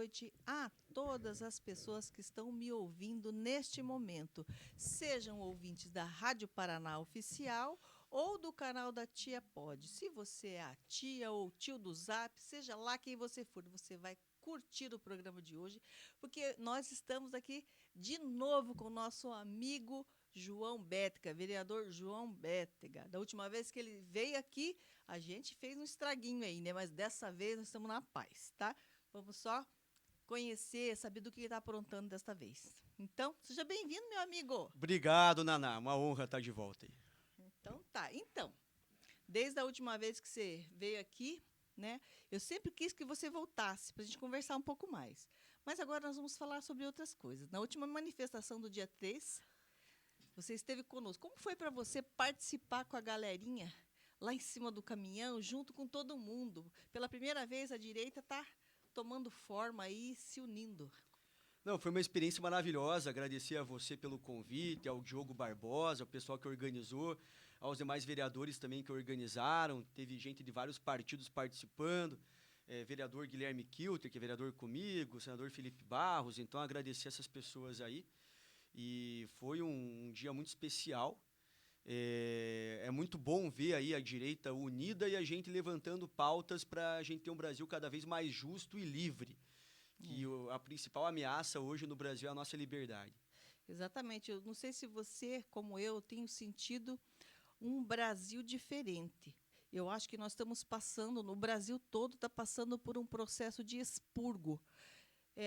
noite a todas as pessoas que estão me ouvindo neste momento. Sejam ouvintes da Rádio Paraná Oficial ou do canal da Tia Pod. Se você é a tia ou tio do Zap, seja lá quem você for, você vai curtir o programa de hoje, porque nós estamos aqui de novo com o nosso amigo João Bétega, vereador João Bétega. Da última vez que ele veio aqui, a gente fez um estraguinho aí, né? Mas dessa vez nós estamos na paz, tá? Vamos só conhecer, saber do que ele está aprontando desta vez. Então, seja bem-vindo, meu amigo. Obrigado, Naná. Uma honra estar de volta aí. Então tá. Então, desde a última vez que você veio aqui, né? Eu sempre quis que você voltasse para a gente conversar um pouco mais. Mas agora nós vamos falar sobre outras coisas. Na última manifestação do dia 3, você esteve conosco. Como foi para você participar com a galerinha lá em cima do caminhão, junto com todo mundo? Pela primeira vez, a direita está tomando forma aí, se unindo. Não, foi uma experiência maravilhosa. Agradecer a você pelo convite, ao Diogo Barbosa, ao pessoal que organizou, aos demais vereadores também que organizaram. Teve gente de vários partidos participando. Vereador Guilherme Kilter, que é vereador comigo, senador Felipe Barros. Então, agradecer essas pessoas aí. E foi um dia muito especial. É muito bom ver aí a direita unida e a gente levantando pautas para a gente ter um Brasil cada vez mais justo e livre. Que a principal ameaça hoje no Brasil é a nossa liberdade. Exatamente. Eu não sei se você, como eu, tenho sentido um Brasil diferente. Eu acho que nós estamos passando, no Brasil todo está passando por um processo de expurgo.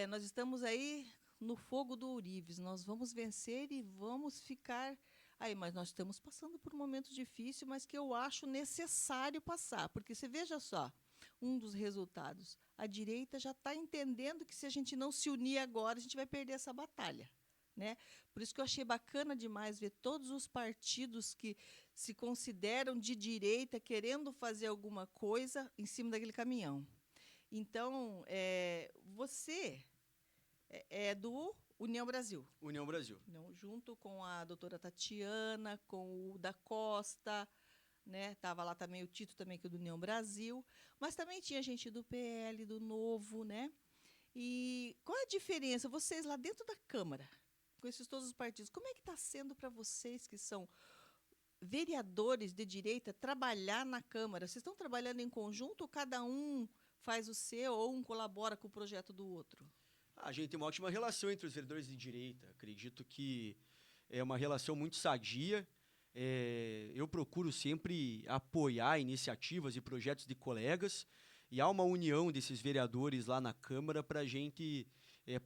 Nós estamos aí no fogo do ourives. Nós vamos vencer e vamos ficar aí. Mas nós estamos passando por um momento difícil, mas que eu acho necessário passar. Porque você veja só, um dos resultados. A direita já está entendendo que se a gente não se unir agora, a gente vai perder essa batalha. Né? Por isso que eu achei bacana demais ver todos os partidos que se consideram de direita querendo fazer alguma coisa em cima daquele caminhão. Então, você é do União Brasil. União Brasil. Não, junto com a doutora Tatiana, com o da Costa, né? Tava lá também o Tito, também, que é do União Brasil, mas também tinha gente do PL, do Novo, né? E qual é a diferença? Vocês lá dentro da Câmara, com esses todos os partidos, como é que está sendo para vocês que são vereadores de direita trabalhar na Câmara? Vocês estão trabalhando em conjunto ou cada um faz o seu ou um colabora com o projeto do outro? A gente tem uma ótima relação entre os vereadores de direita. Acredito que é uma relação muito sadia. Eu procuro sempre apoiar iniciativas e projetos de colegas e há uma união desses vereadores lá na Câmara para a gente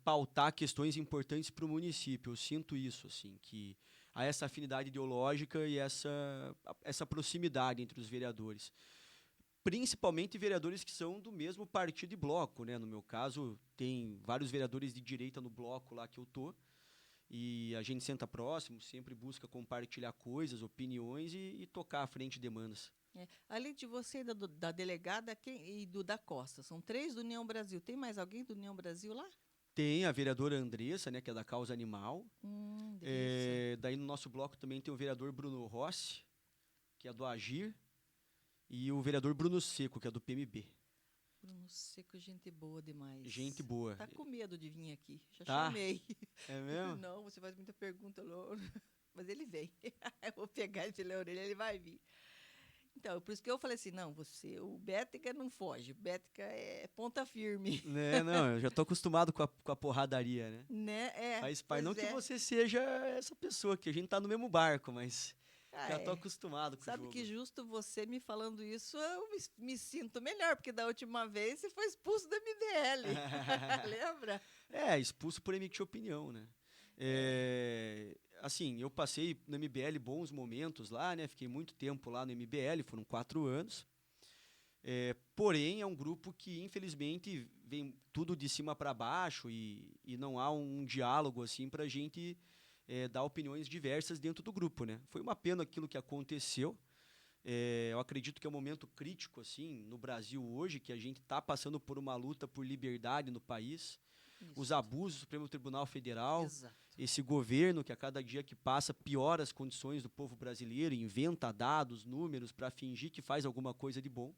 pautar questões importantes para o município. Eu sinto isso, assim, que há essa afinidade ideológica e essa proximidade entre os vereadores. Principalmente vereadores que são do mesmo partido e bloco, né? No meu caso, tem vários vereadores de direita no bloco lá que eu tô. E a gente senta próximo, sempre busca compartilhar coisas, opiniões e tocar à frente demandas. Além de você e da delegada e do da Costa, são 3 do União Brasil. Tem mais alguém do União Brasil lá? Tem a vereadora Andressa, né, que é da Causa Animal. Delícia. Daí no nosso bloco também tem o vereador Bruno Rossi, que é do Agir, e o vereador Bruno Seco, que é do PMB. Bruno Seco, gente boa demais. Gente boa. Tá com medo de vir aqui. Já Tá. chamei. É mesmo? Não, você faz muita pergunta, Louro. Mas ele vem. Eu vou pegar ele pela orelha, ele vai vir. Então, por isso que eu falei assim, não, o Bétega não foge. Bétega é ponta firme. Não, eu já tô acostumado com a porradaria, né? Né? Faz parte. Não que você seja essa pessoa, que a gente tá no mesmo barco, mas já tô acostumado com o jogo. Sabe que justo você me falando isso, eu me sinto melhor, porque da última vez você foi expulso do MBL. Lembra? Expulso por emitir opinião, né? Assim, eu passei no MBL bons momentos lá, né? Fiquei muito tempo lá no MBL, foram 4 anos. Porém, é um grupo que, infelizmente, vem tudo de cima para baixo e não há um diálogo assim para a gente dar opiniões diversas dentro do grupo, né? Foi uma pena aquilo que aconteceu. Eu acredito que é um momento crítico assim no Brasil hoje, que a gente está passando por uma luta por liberdade no país. Isso. Os abusos do Supremo Tribunal Federal, exato. Esse governo que a cada dia que passa piora as condições do povo brasileiro, inventa dados, números para fingir que faz alguma coisa de bom.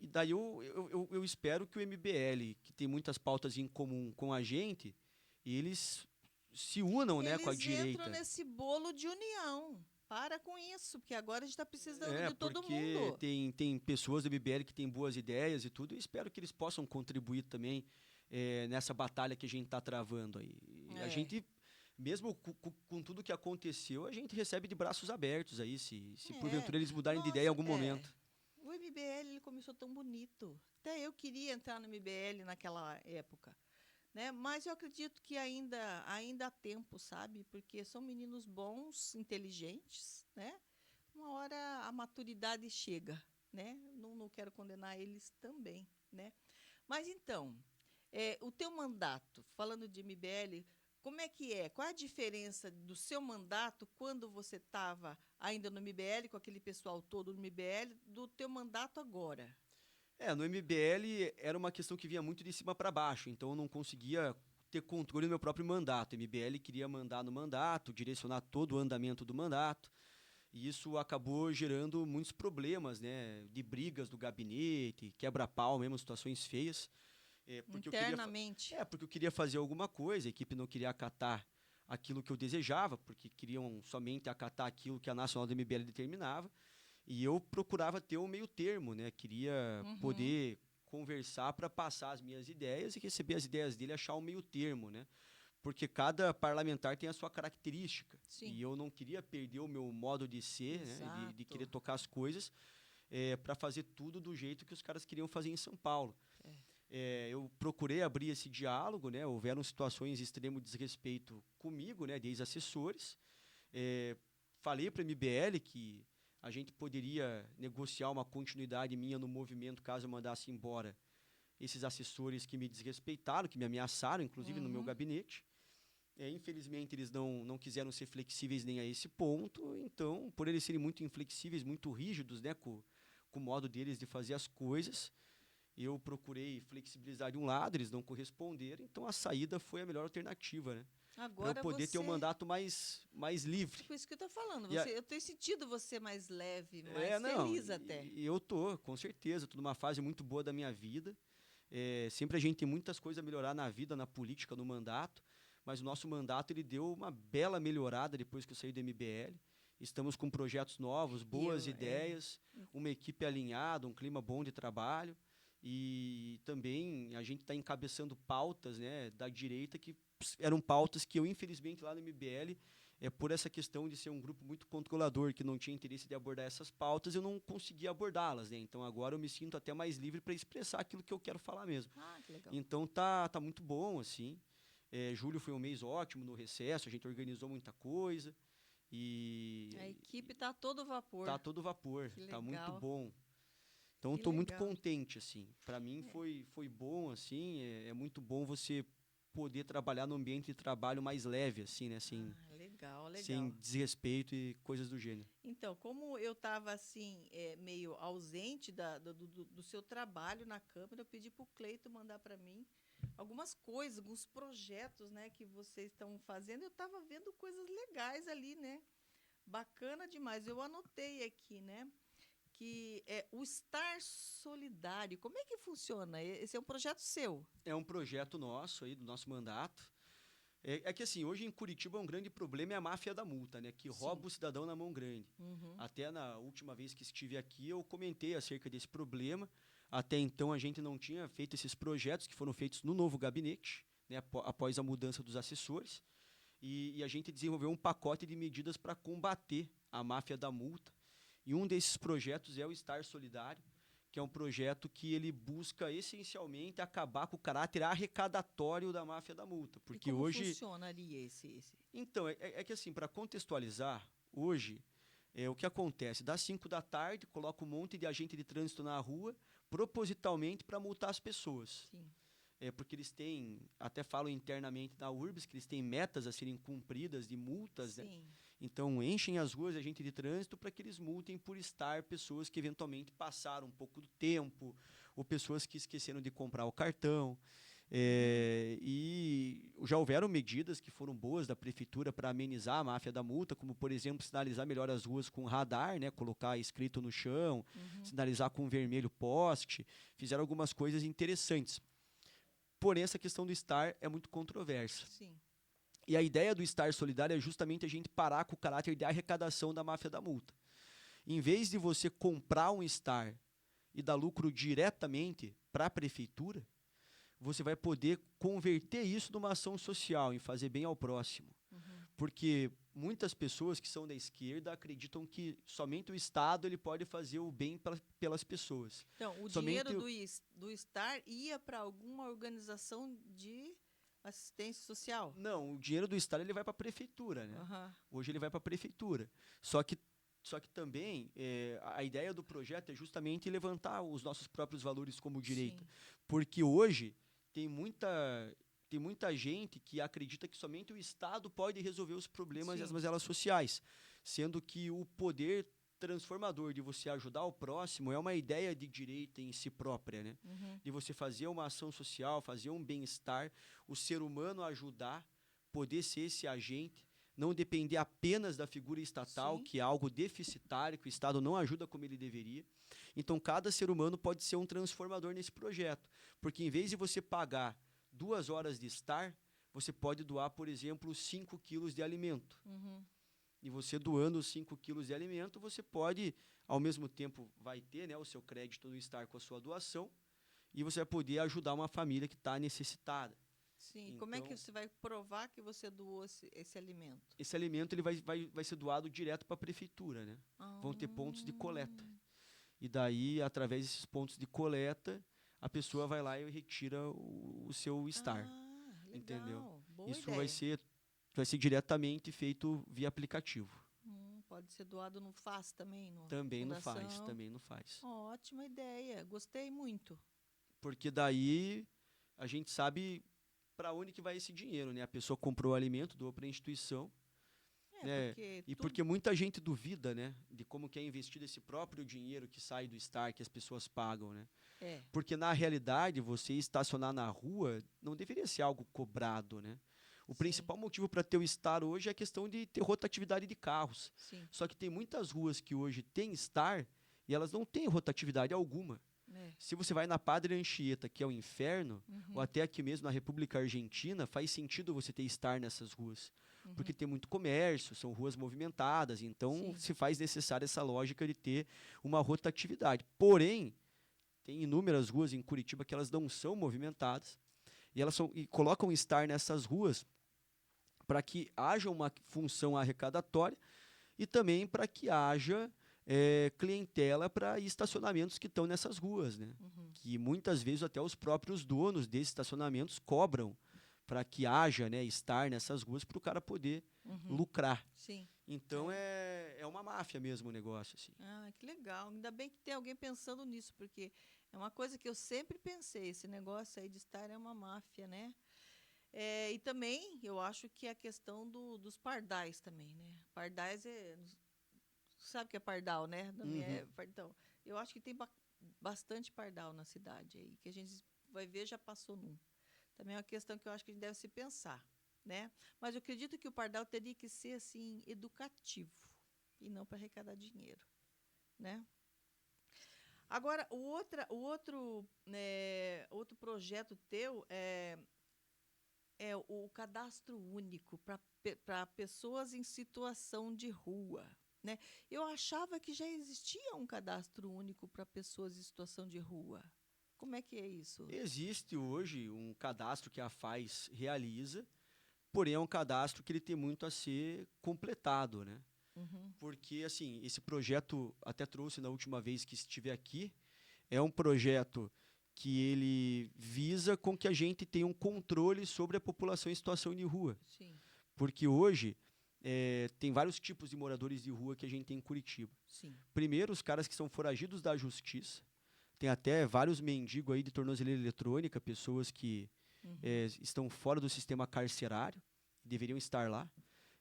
E daí eu espero que o MBL, que tem muitas pautas em comum com a gente, eles se unam, né, com a Eles entram direita. nesse bolo de união. Para com isso, porque agora a gente está precisando É, de todo porque mundo. tem pessoas do MBL que têm boas ideias e tudo, e espero que eles possam contribuir também nessa batalha que a gente está travando aí. E a É. gente, mesmo com tudo que aconteceu, a gente recebe de braços abertos aí, se porventura eles mudarem de ideia em Nossa, algum momento. O MBL ele começou tão bonito. Até eu queria entrar no MBL naquela época. Né? Mas eu acredito que ainda há tempo, sabe? Porque são meninos bons, inteligentes, né? Uma hora a maturidade chega, né? Não quero condenar eles também, né? Mas então, o teu mandato, falando de MBL, como é que é? Qual é a diferença do seu mandato quando você estava ainda no MBL, com aquele pessoal todo no MBL, do teu mandato agora? No MBL era uma questão que vinha muito de cima para baixo, então eu não conseguia ter controle do meu próprio mandato. O MBL queria mandar no mandato, direcionar todo o andamento do mandato, e isso acabou gerando muitos problemas, né, de brigas do gabinete, quebra-pau mesmo, situações feias. Internamente. Porque eu queria fazer alguma coisa, a equipe não queria acatar aquilo que eu desejava, porque queriam somente acatar aquilo que a Nacional do MBL determinava. E eu procurava ter um meio termo, né? Queria Uhum. poder conversar para passar as minhas ideias e receber as ideias dele, achar um meio termo, né? Porque cada parlamentar tem a sua característica. Sim. E eu não queria perder o meu modo de ser, né? De querer Exato. tocar as coisas para fazer tudo do jeito que os caras queriam fazer em São Paulo. É. Eu procurei abrir esse diálogo, né? Houveram situações de extremo desrespeito comigo, né? De ex-assessores. Falei para a MBL que a gente poderia negociar uma continuidade minha no movimento caso eu mandasse embora esses assessores que me desrespeitaram, que me ameaçaram, inclusive no meu Uhum. gabinete. Infelizmente, eles não quiseram ser flexíveis nem a esse ponto. Então, por eles serem muito inflexíveis, muito rígidos, né, com o modo deles de fazer as coisas, eu procurei flexibilizar de um lado, eles não corresponderam. Então, a saída foi a melhor alternativa, né? Para eu Agora poder ter um você. mandato mais livre. É por isso que eu estou falando. E a, Eu tenho sentido você mais leve, mais não, feliz até. e eu tô, com certeza, tô numa fase muito boa da minha vida. Sempre a gente tem muitas coisas a melhorar na vida, na política, no mandato, mas o nosso mandato ele deu uma bela melhorada depois que eu saí do MBL. Estamos com projetos novos, boas ideias, uma equipe alinhada, um clima bom de trabalho e também a gente está encabeçando pautas, né, da direita que eram pautas que eu, infelizmente, lá no MBL, por essa questão de ser um grupo muito controlador, que não tinha interesse de abordar essas pautas, eu não conseguia abordá-las, né? Então agora eu me sinto até mais livre para expressar aquilo que eu quero falar mesmo. Ah, que legal. Então tá muito bom, assim. Julho foi um mês ótimo no recesso, a gente organizou muita coisa e A equipe está a todo vapor. tá todo vapor, Que tá muito legal. bom. Então Que estou muito legal. contente, assim. Para mim foi bom, assim. É muito bom você poder trabalhar num ambiente de trabalho mais leve, assim, né? Assim, Ah, legal, sem legal. desrespeito e coisas do gênero. Então, como eu estava assim, meio ausente do seu trabalho na Câmara, eu pedi para o Cleito mandar para mim algumas coisas, alguns projetos, né, que vocês estão fazendo. Eu estava vendo coisas legais ali, né? Bacana demais. Eu anotei aqui, né? Que é o Estar Solidário. Como é que funciona? Esse é um projeto seu? É um projeto nosso aí, do nosso mandato. Que assim, hoje em Curitiba um grande problema é a máfia da multa, né? Que Sim. rouba o cidadão na mão grande. Uhum. Até na última vez que estive aqui, eu comentei acerca desse problema. Até então a gente não tinha feito esses projetos que foram feitos no novo gabinete, né? Após a mudança dos assessores. E a gente desenvolveu um pacote de medidas para combater a máfia da multa. E um desses projetos é o Estar Solidário, que é um projeto que ele busca essencialmente acabar com o caráter arrecadatório da máfia da multa. E Porque como hoje. funcionaria esse? Então, que assim, para contextualizar, hoje, o que acontece? Das 5 da tarde, coloca um monte de agente de trânsito na rua, propositalmente para multar as pessoas. Sim. Porque eles têm, até falam internamente na URBS, que eles têm metas a serem cumpridas de multas, né? Sim. Então, enchem as ruas de agente de trânsito para que eles multem por estar pessoas que eventualmente passaram um pouco do tempo, ou pessoas que esqueceram de comprar o cartão. E já houveram medidas que foram boas da prefeitura para amenizar a máfia da multa, como, por exemplo, sinalizar melhor as ruas com radar, né, colocar escrito no chão, sinalizar com vermelho poste, fizeram algumas coisas interessantes. Porém, essa questão do estar é muito controversa. Sim. E a ideia do estar solidário é justamente a gente parar com o caráter de arrecadação da máfia da multa. Em vez de você comprar um estar e dar lucro diretamente para a prefeitura, você vai poder converter isso numa ação social, em fazer bem ao próximo. Porque muitas pessoas que são da esquerda acreditam que somente o Estado ele pode fazer o bem pelas pessoas. Então, o Somente dinheiro do estar ia para alguma organização de assistência social? Não, o dinheiro do Estado ele vai para a prefeitura, né? Hoje ele vai para a prefeitura. Só que também a ideia do projeto é justamente levantar os nossos próprios valores como direita. Sim. Porque hoje tem muita gente que acredita que somente o Estado pode resolver os problemas e as mazelas sociais, sendo que o poder transformador de você ajudar o próximo é uma ideia de direita em si própria, né? De você fazer uma ação social, fazer um bem-estar, o ser humano ajudar, poder ser esse agente, não depender apenas da figura estatal, que é algo deficitário, que o Estado não ajuda como ele deveria. Então, cada ser humano pode ser um transformador nesse projeto, porque em vez de você pagar 2 horas de estar, você pode doar, por exemplo, 5 quilos de alimento. E você doando os 5 quilos de alimento, você pode, ao mesmo tempo, vai ter, né, o seu crédito no estar com a sua doação, e você vai poder ajudar uma família que está necessitada. Sim. Então, como é que você vai provar que você doou esse alimento? Esse alimento ele vai ser doado direto para a prefeitura, né? Vão ter pontos de coleta. E daí, através desses pontos de coleta, a pessoa vai lá e retira o seu estar. Legal. Entendeu? Boa Isso ideia. vai ser diretamente feito via aplicativo. Pode ser doado no FAS também? Também no Fundação. faz, também no faz. Ótima ideia. Gostei muito. Porque daí a gente sabe para onde que vai esse dinheiro, né? A pessoa comprou o alimento, doou para a instituição, né? Porque muita gente duvida, né, de como que é investido esse próprio dinheiro que sai do estar, que as pessoas pagam, né? Porque na realidade você estacionar na rua não deveria ser algo cobrado, né? O principal motivo para ter o estar hoje é a questão de ter rotatividade de carros. Só que tem muitas ruas que hoje têm estar e elas não têm rotatividade alguma. Se você vai na Padre Anchieta, que é o inferno, ou até aqui mesmo na República Argentina, faz sentido você ter estar nessas ruas. Porque tem muito comércio, são ruas movimentadas, então se faz necessária essa lógica de ter uma rotatividade. Porém, tem inúmeras ruas em Curitiba que elas não são movimentadas, e colocam estar nessas ruas para que haja uma função arrecadatória e também para que haja clientela para estacionamentos que estão nessas ruas, né? Que muitas vezes até os próprios donos desses estacionamentos cobram para que haja, né, estar nessas ruas para o cara poder lucrar. Então é uma máfia mesmo o negócio. Assim. Que legal. Ainda bem que tem alguém pensando nisso, porque é uma coisa que eu sempre pensei, esse negócio aí de estar é uma máfia, né? E também eu acho que a questão dos pardais também, né? Pardais sabe o que é pardal, né? Então, eu acho que tem bastante pardal na cidade aí, que a gente vai ver, já passou num. Também é uma questão que eu acho que a gente deve se pensar, né? Mas eu acredito que o pardal teria que ser, assim, educativo, e não para arrecadar dinheiro, né? Agora, o outro projeto teu é o cadastro único para pessoas em situação de rua. Né? Eu achava que já existia um cadastro único para pessoas em situação de rua. Como é que é isso? Existe hoje um cadastro que a FAIS realiza, porém é um cadastro que ele tem muito a ser completado, né? Porque, assim, esse projeto, até trouxe na última vez que estive aqui, é um projeto que ele visa com que a gente tenha um controle sobre a população em situação de rua. Porque hoje tem vários tipos de moradores de rua que a gente tem em Curitiba. Primeiro, os caras que são foragidos da justiça. Tem até vários mendigos aí de tornozeleira eletrônica, pessoas que estão fora do sistema carcerário, deveriam estar lá.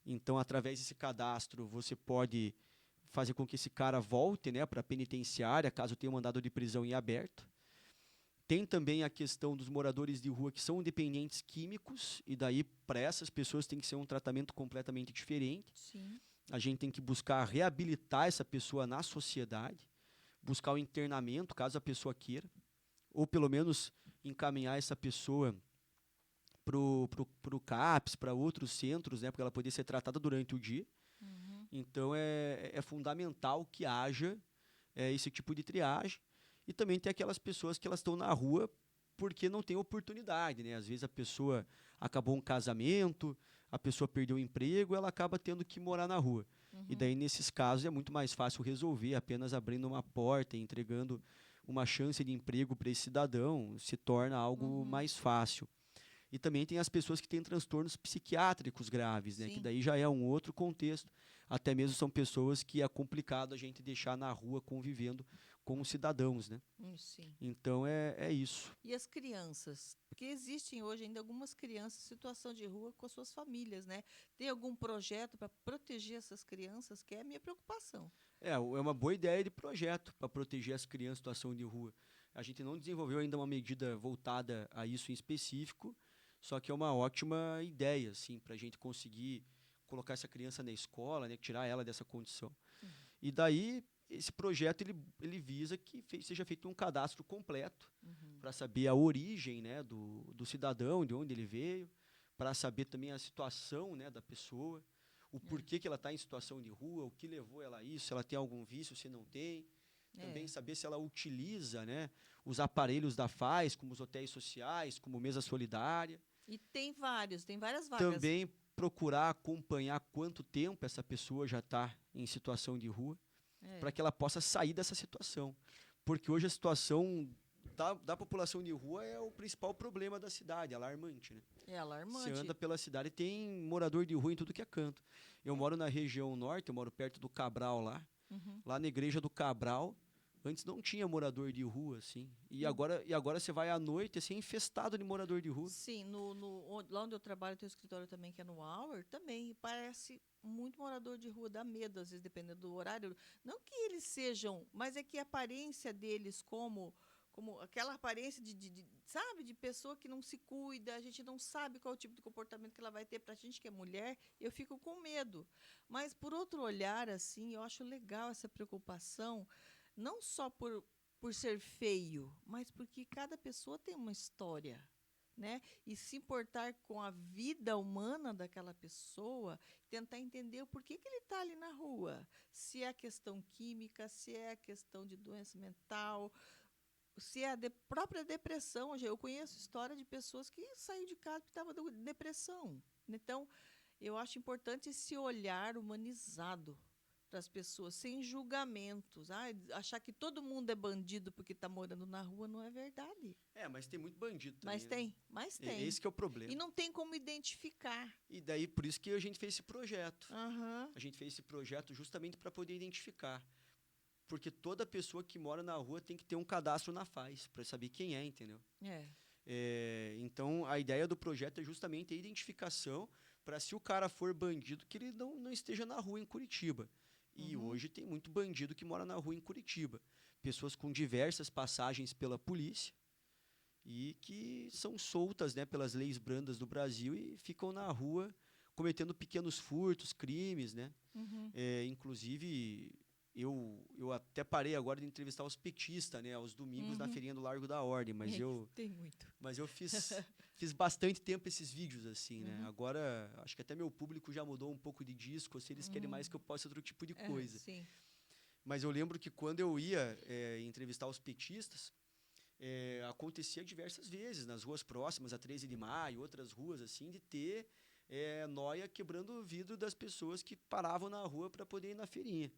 Então, através desse cadastro, você pode fazer com que esse cara volte, né, para a penitenciária, caso tenha um mandado de prisão em aberto. Tem também a questão dos moradores de rua que são dependentes químicos, e daí para essas pessoas tem que ser um tratamento completamente diferente. Sim. A gente tem que buscar reabilitar essa pessoa na sociedade, buscar o internamento, caso a pessoa queira, ou pelo menos encaminhar essa pessoa pro CAPS, para outros centros, né, para ela poder ser tratada durante o dia. Uhum. Então é fundamental que haja esse tipo de triagem. E também tem aquelas pessoas que elas estão na rua porque não tem oportunidade, né? Às vezes a pessoa acabou um casamento, a pessoa perdeu o emprego, ela acaba tendo que morar na rua. E Uhum. daí, nesses casos, é muito mais fácil resolver, apenas abrindo uma porta, entregando uma chance de emprego para esse cidadão, se torna algo Uhum. mais fácil. E também tem as pessoas que têm transtornos psiquiátricos graves, né? Que Sim. daí já é um outro contexto. Até mesmo são pessoas que é complicado a gente deixar na rua convivendo com os cidadãos, né? Sim. Então é isso. E as crianças? Porque existem hoje ainda algumas crianças em situação de rua com as suas famílias, né? Tem algum projeto para proteger essas crianças, que é a minha preocupação. É uma boa ideia de projeto para proteger as crianças em situação de rua. A gente não desenvolveu ainda uma medida voltada a isso em específico, só que é uma ótima ideia, assim, para a gente conseguir colocar essa criança na escola, né, tirar ela dessa condição. Sim. E daí, esse projeto ele visa que seja feito um cadastro completo Uhum. para saber a origem, né, do cidadão, de onde ele veio, para saber também a situação, né, da pessoa, o porquê que ela está em situação de rua, o que levou ela a isso, se ela tem algum vício, se não tem. Também É. saber se ela utiliza, né, os aparelhos da FAES, como os hotéis sociais, como mesa solidária. E tem várias vagas. Também procurar acompanhar quanto tempo essa pessoa já está em situação de rua, É. para que ela possa sair dessa situação. Porque hoje a situação da população de rua é o principal problema da cidade, alarmante, né? É Você alarmante. anda pela cidade e tem morador de rua em tudo que é canto. Eu moro na região norte, eu moro perto do Cabral lá. Uhum. Lá na igreja do Cabral, antes não tinha morador de rua, assim. E Hum. agora você vai à noite, assim, infestado de morador de rua. Sim, lá onde eu trabalho, tem um escritório também que é no Hour, também parece muito morador de rua, dá medo, às vezes, dependendo do horário. Não que eles sejam, mas é que a aparência deles, como aquela aparência sabe, de pessoa que não se cuida, a gente não sabe qual é o tipo de comportamento que ela vai ter. Para a gente que é mulher, eu fico com medo. Mas, por outro olhar, assim, eu acho legal essa preocupação, não só por ser feio, mas porque cada pessoa tem uma história, né? E se importar com a vida humana daquela pessoa, tentar entender o porquê que ele está ali na rua. Se é questão química, se é questão de doença mental, se é a própria depressão. Eu conheço história de pessoas que saíram de casa porque estavam com depressão. Então, eu acho importante esse olhar humanizado para as pessoas, sem julgamentos. Achar que todo mundo é bandido porque está morando na rua não é verdade. Mas tem muito bandido Mas também, né? tem, mas tem. Esse que é o E problema. não tem como identificar. E daí, por isso que a gente fez esse projeto. Aham. A gente fez esse projeto justamente para poder identificar. Porque toda pessoa que mora na rua tem que ter um cadastro na FAES, para saber quem é, entendeu? Então, a ideia do projeto é justamente a identificação para, se o cara for bandido, que ele não esteja na rua em Curitiba. E Uhum. hoje tem muito bandido que mora na rua em Curitiba. Pessoas com diversas passagens pela polícia e que são soltas, né, pelas leis brandas do Brasil e ficam na rua cometendo pequenos furtos, crimes, né? Uhum. Inclusive, eu até parei agora de entrevistar os petistas, né, aos domingos na Uhum. feirinha do Largo da Ordem, Tem muito. mas eu fiz bastante tempo esses vídeos, assim, né? Uhum. Agora, acho que até meu público já mudou um pouco de disco, se eles querem mais que eu possa outro tipo de coisa. Sim. Mas eu lembro que quando eu ia entrevistar os petistas, acontecia diversas vezes, nas ruas próximas, a 13 de Maio, outras ruas, assim, de ter nóia quebrando o vidro das pessoas que paravam na rua para poder ir na feirinha.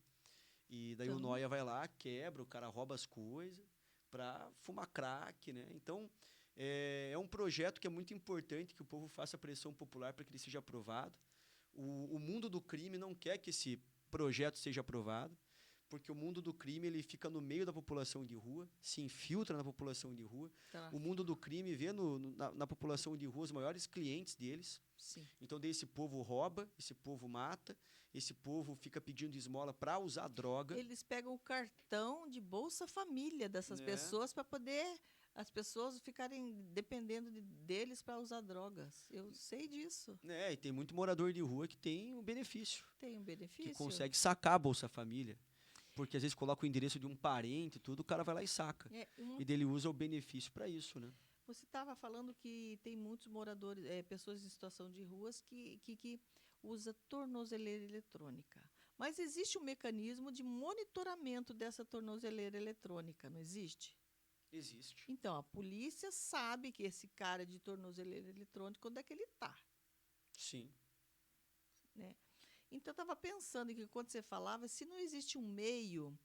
E daí o nóia vai lá, quebra, o cara rouba as coisas para fumar crack, né? Então, é um projeto que é muito importante que o povo faça pressão popular para que ele seja aprovado. O mundo do crime não quer que esse projeto seja aprovado, porque o mundo do crime ele fica no meio da população de rua, se infiltra na população de rua. Tá. O mundo do crime vê na população de rua os maiores clientes deles. Sim. Então, daí esse povo rouba, esse povo mata, esse povo fica pedindo esmola para usar droga. Eles pegam o cartão de Bolsa Família dessas pessoas para poder as pessoas ficarem dependendo deles para usar drogas. Eu sei disso. E tem muito morador de rua que tem um benefício, Tem um que benefício. consegue sacar a Bolsa Família. Porque às vezes coloca o endereço de um parente e tudo, o cara vai lá e saca. E dele usa o benefício para isso, né? Você estava falando que tem muitos moradores, pessoas em situação de ruas que usa tornozeleira eletrônica. Mas existe um mecanismo de monitoramento dessa tornozeleira eletrônica, não existe? Existe. Então, a polícia sabe que esse cara de tornozeleira eletrônica, onde é que ele está. Sim. Né? Então, eu estava pensando que quando você falava, se não existe um meio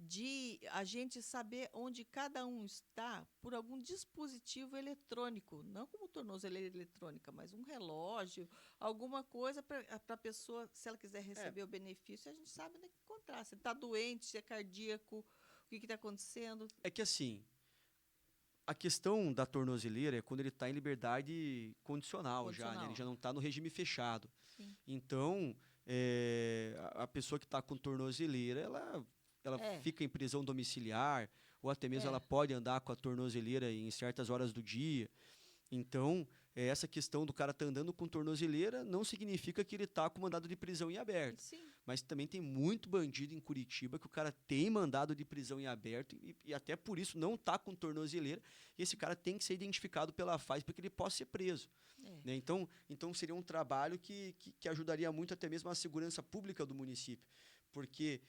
de a gente saber onde cada um está por algum dispositivo eletrônico, não como tornozeleira eletrônica, mas um relógio, alguma coisa para a pessoa, se ela quiser receber o benefício, a gente sabe onde é que encontrar. Se está doente, se é cardíaco, o que está acontecendo. É que assim, a questão da tornozeleira é quando ele está em liberdade condicional já, né? Ele já não está no regime fechado. Sim. Então, a pessoa que está com tornozeleira, ela fica em prisão domiciliar, ou até mesmo ela pode andar com a tornozeleira em certas horas do dia. Então, essa questão do cara estar andando com tornozeleira não significa que ele está com mandado de prisão em aberto. Sim. Mas também tem muito bandido em Curitiba que o cara tem mandado de prisão em aberto e até por isso não está com tornozeleira. E esse cara tem que ser identificado pela FAIS para que ele possa ser preso. Né? Então, seria um trabalho que ajudaria muito até mesmo a segurança pública do município. Porque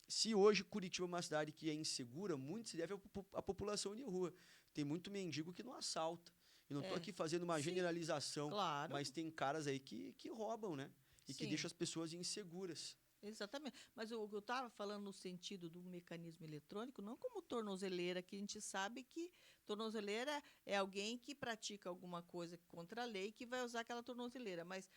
se hoje Curitiba é uma cidade que é insegura, muito se deve à população de rua. Tem muito mendigo que não assalta. Eu não estou aqui fazendo uma generalização, mas tem caras aí que roubam, né? E que deixam as pessoas inseguras. Exatamente. Mas eu estava falando no sentido do mecanismo eletrônico, não como tornozeleira, que a gente sabe que tornozeleira é alguém que pratica alguma coisa contra a lei que vai usar aquela tornozeleira. Mas,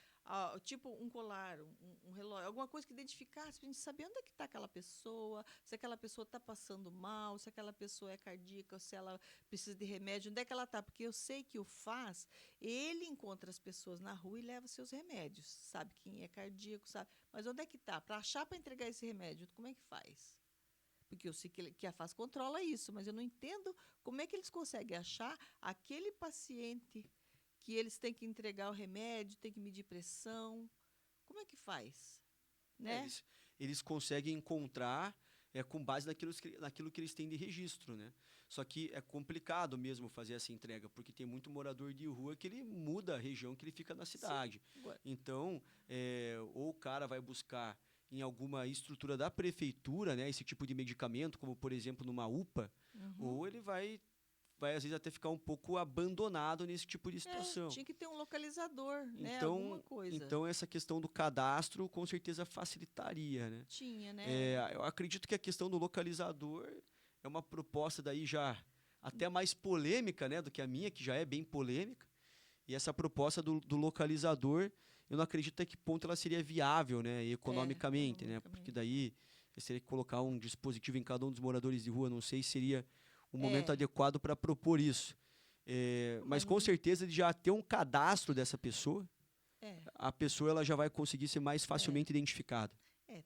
tipo um colar, um relógio, alguma coisa que identificasse para a gente saber onde é que está aquela pessoa, se aquela pessoa está passando mal, se aquela pessoa é cardíaca, se ela precisa de remédio, onde é que ela está. Porque eu sei que o FAS, ele encontra as pessoas na rua e leva seus remédios. Sabe quem é cardíaco, sabe? Mas onde é que está? Para achar, para entregar esse remédio, como é que faz? Porque eu sei que a FAS controla isso, mas eu não entendo como é que eles conseguem achar aquele paciente que eles têm que entregar o remédio, têm que medir pressão. Como é que faz? Né? Eles conseguem encontrar com base naquilo que eles têm de registro, né? Só que é complicado mesmo fazer essa entrega, porque tem muito morador de rua que ele muda a região que ele fica na cidade. Sim. Então, ou o cara vai buscar em alguma estrutura da prefeitura, né, esse tipo de medicamento, como, por exemplo, numa UPA, ou ele vai às vezes até ficar um pouco abandonado nesse tipo de situação. Tinha que ter um localizador, né? Alguma coisa. Então, essa questão do cadastro com certeza facilitaria, né? Tinha, né? Eu acredito que a questão do localizador é uma proposta daí já até mais polêmica, né, do que a minha, que já é bem polêmica. E essa proposta do localizador, eu não acredito até que ponto ela seria viável, né, economicamente, né? Porque daí você teria que colocar um dispositivo em cada um dos moradores de rua, não sei se seria o momento adequado para propor isso. Mas com certeza de já ter um cadastro dessa pessoa, a pessoa ela já vai conseguir ser mais facilmente identificada.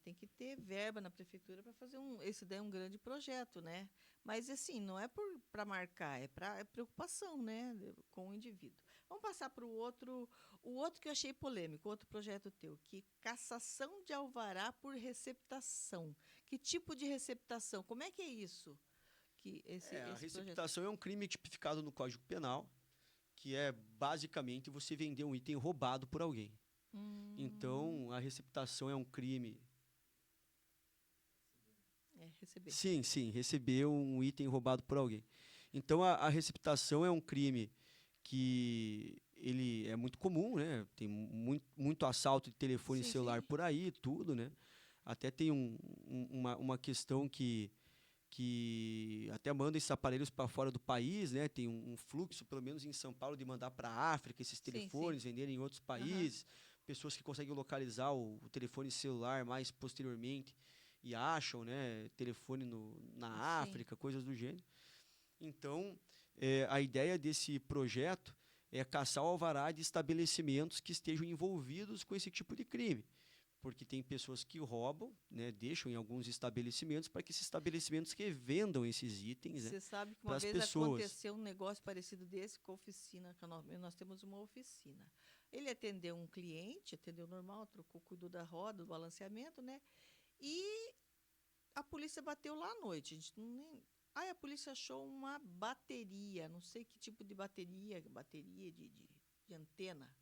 Tem que ter verba na prefeitura para fazer esse daí é um grande projeto, né? Mas assim, não é para marcar, é preocupação, né, com o indivíduo. Vamos passar para o outro que eu achei polêmico, outro projeto teu, que cassação de alvará por receptação. Que tipo de receptação? Como é que é isso? A receptação é um crime tipificado no Código Penal, que é basicamente você vender um item roubado por alguém. Então, a receptação é um crime. Receber. Sim, receber um item roubado por alguém. Então, a receptação é um crime que ele é muito comum, né? Tem muito assalto de telefone celular por aí, tudo, né? Até tem uma questão que até manda esses aparelhos para fora do país, né? Tem um fluxo, pelo menos em São Paulo, de mandar para a África esses telefones, venderem em outros países. Pessoas que conseguem localizar o telefone celular mais posteriormente e acham, né, telefone na África, coisas do gênero. Então, a ideia desse projeto é caçar o alvará de estabelecimentos que estejam envolvidos com esse tipo de crime. porque tem pessoas que roubam, né, deixam em alguns estabelecimentos para que esses estabelecimentos revendam esses itens, né, Você sabe que para uma as vez pessoas. aconteceu um negócio parecido desse com a oficina, que nós temos uma oficina. Ele atendeu um cliente, atendeu normal, trocou, cuidou da roda, do balanceamento, né? E a polícia bateu lá à noite. A gente Aí a polícia achou uma bateria, não sei que tipo de bateria, de antena.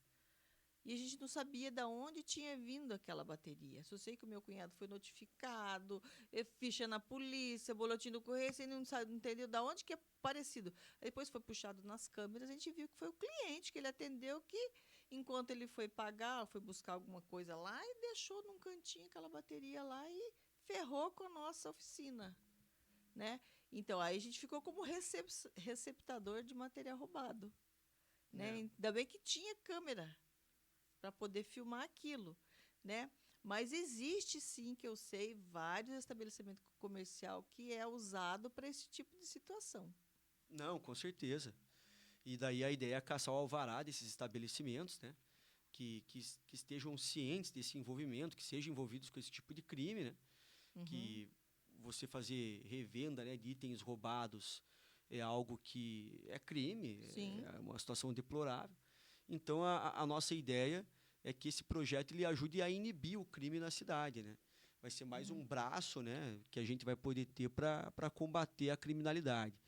E a gente não sabia de onde tinha vindo aquela bateria. Só sei que o meu cunhado foi notificado, ficha na polícia, boletim do correio, você não sabe, não entendeu de onde que é parecido. Aí depois foi puxado nas câmeras, a gente viu que foi o cliente que ele atendeu, que enquanto ele foi pagar, foi buscar alguma coisa lá e deixou num cantinho aquela bateria lá e ferrou com a nossa oficina, né? Então aí a gente ficou como receptador de material roubado, né? É. Ainda bem que tinha câmera para poder filmar aquilo, né? Mas existe sim, que eu sei, vários estabelecimentos comercial que é usado para esse tipo de situação. Não, com certeza. E daí a ideia é caçar o alvará desses estabelecimentos, né? Que estejam cientes desse envolvimento, que sejam envolvidos com esse tipo de crime, né? Uhum. Que você fazer revenda, né, de itens roubados é algo que é crime, Sim. é uma situação deplorável. Então, a nossa ideia é que esse projeto ele ajude a inibir o crime na cidade, né? Vai ser mais Uhum. um braço, né, que a gente vai poder ter para combater a criminalidade.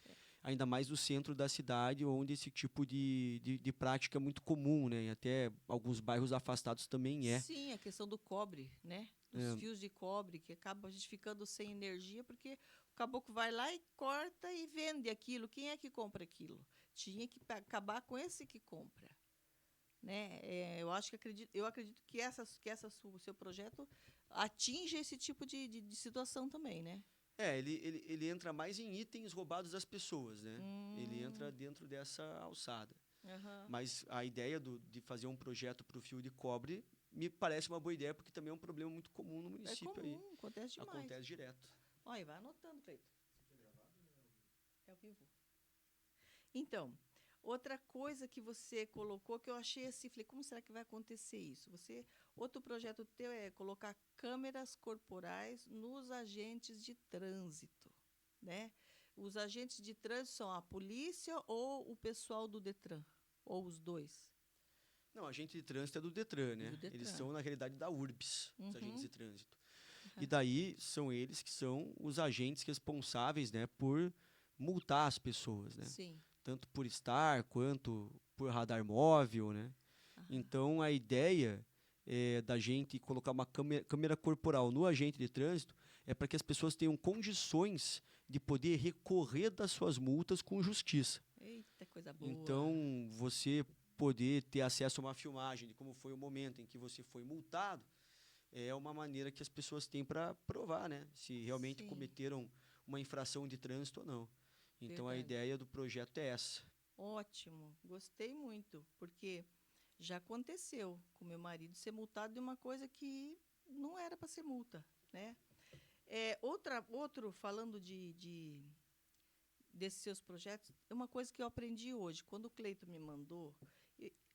Ainda mais no centro da cidade, onde esse tipo de prática é muito comum, né? E até alguns bairros afastados também é. Sim, a questão do cobre, né? Dos É, fios de cobre, que acaba a gente ficando sem energia, porque o caboclo vai lá e corta e vende aquilo. Quem é que compra aquilo? Tinha que acabar com esse que compra, né? Eu acredito que o seu projeto atinge esse tipo de situação também, né? ele entra mais em itens roubados das pessoas, né? Ele entra Hum, dentro dessa alçada. aham. Mas a ideia de fazer um projeto para o fio de cobre me parece uma boa ideia, porque também é um problema muito comum no É município aí. comum, acontece demais. Acontece direto. Olha, vai anotando, Cleito. É ao vivo. Então, outra coisa que você colocou que eu achei assim, falei, como será que vai acontecer isso? Outro projeto teu é colocar câmeras corporais nos agentes de trânsito, né? Os agentes de trânsito são a polícia ou o pessoal do Detran, ou os dois? Não, agente de trânsito é do Detran, Do né? Eles Detran. são, na realidade, da URBS, os agentes Uhum. de trânsito. E Aham. daí são eles que são os agentes responsáveis, né, por multar as pessoas, né? Sim. Tanto por estar quanto por radar móvel, né? Aham. Então a ideia da gente colocar uma câmera corporal no agente de trânsito é para que as pessoas tenham condições de poder recorrer das suas multas com justiça. Eita, coisa boa. Então, você poder ter acesso a uma filmagem de como foi o momento em que você foi multado é uma maneira que as pessoas têm para provar, né, se realmente Sim, cometeram uma infração de trânsito ou não. Então, a verdade. ideia do projeto é essa. Ótimo, gostei muito, porque já aconteceu com meu marido ser multado de uma coisa que não era para ser multa, né? Outro falando desses seus projetos, é uma coisa que eu aprendi hoje. Quando o Cleito me mandou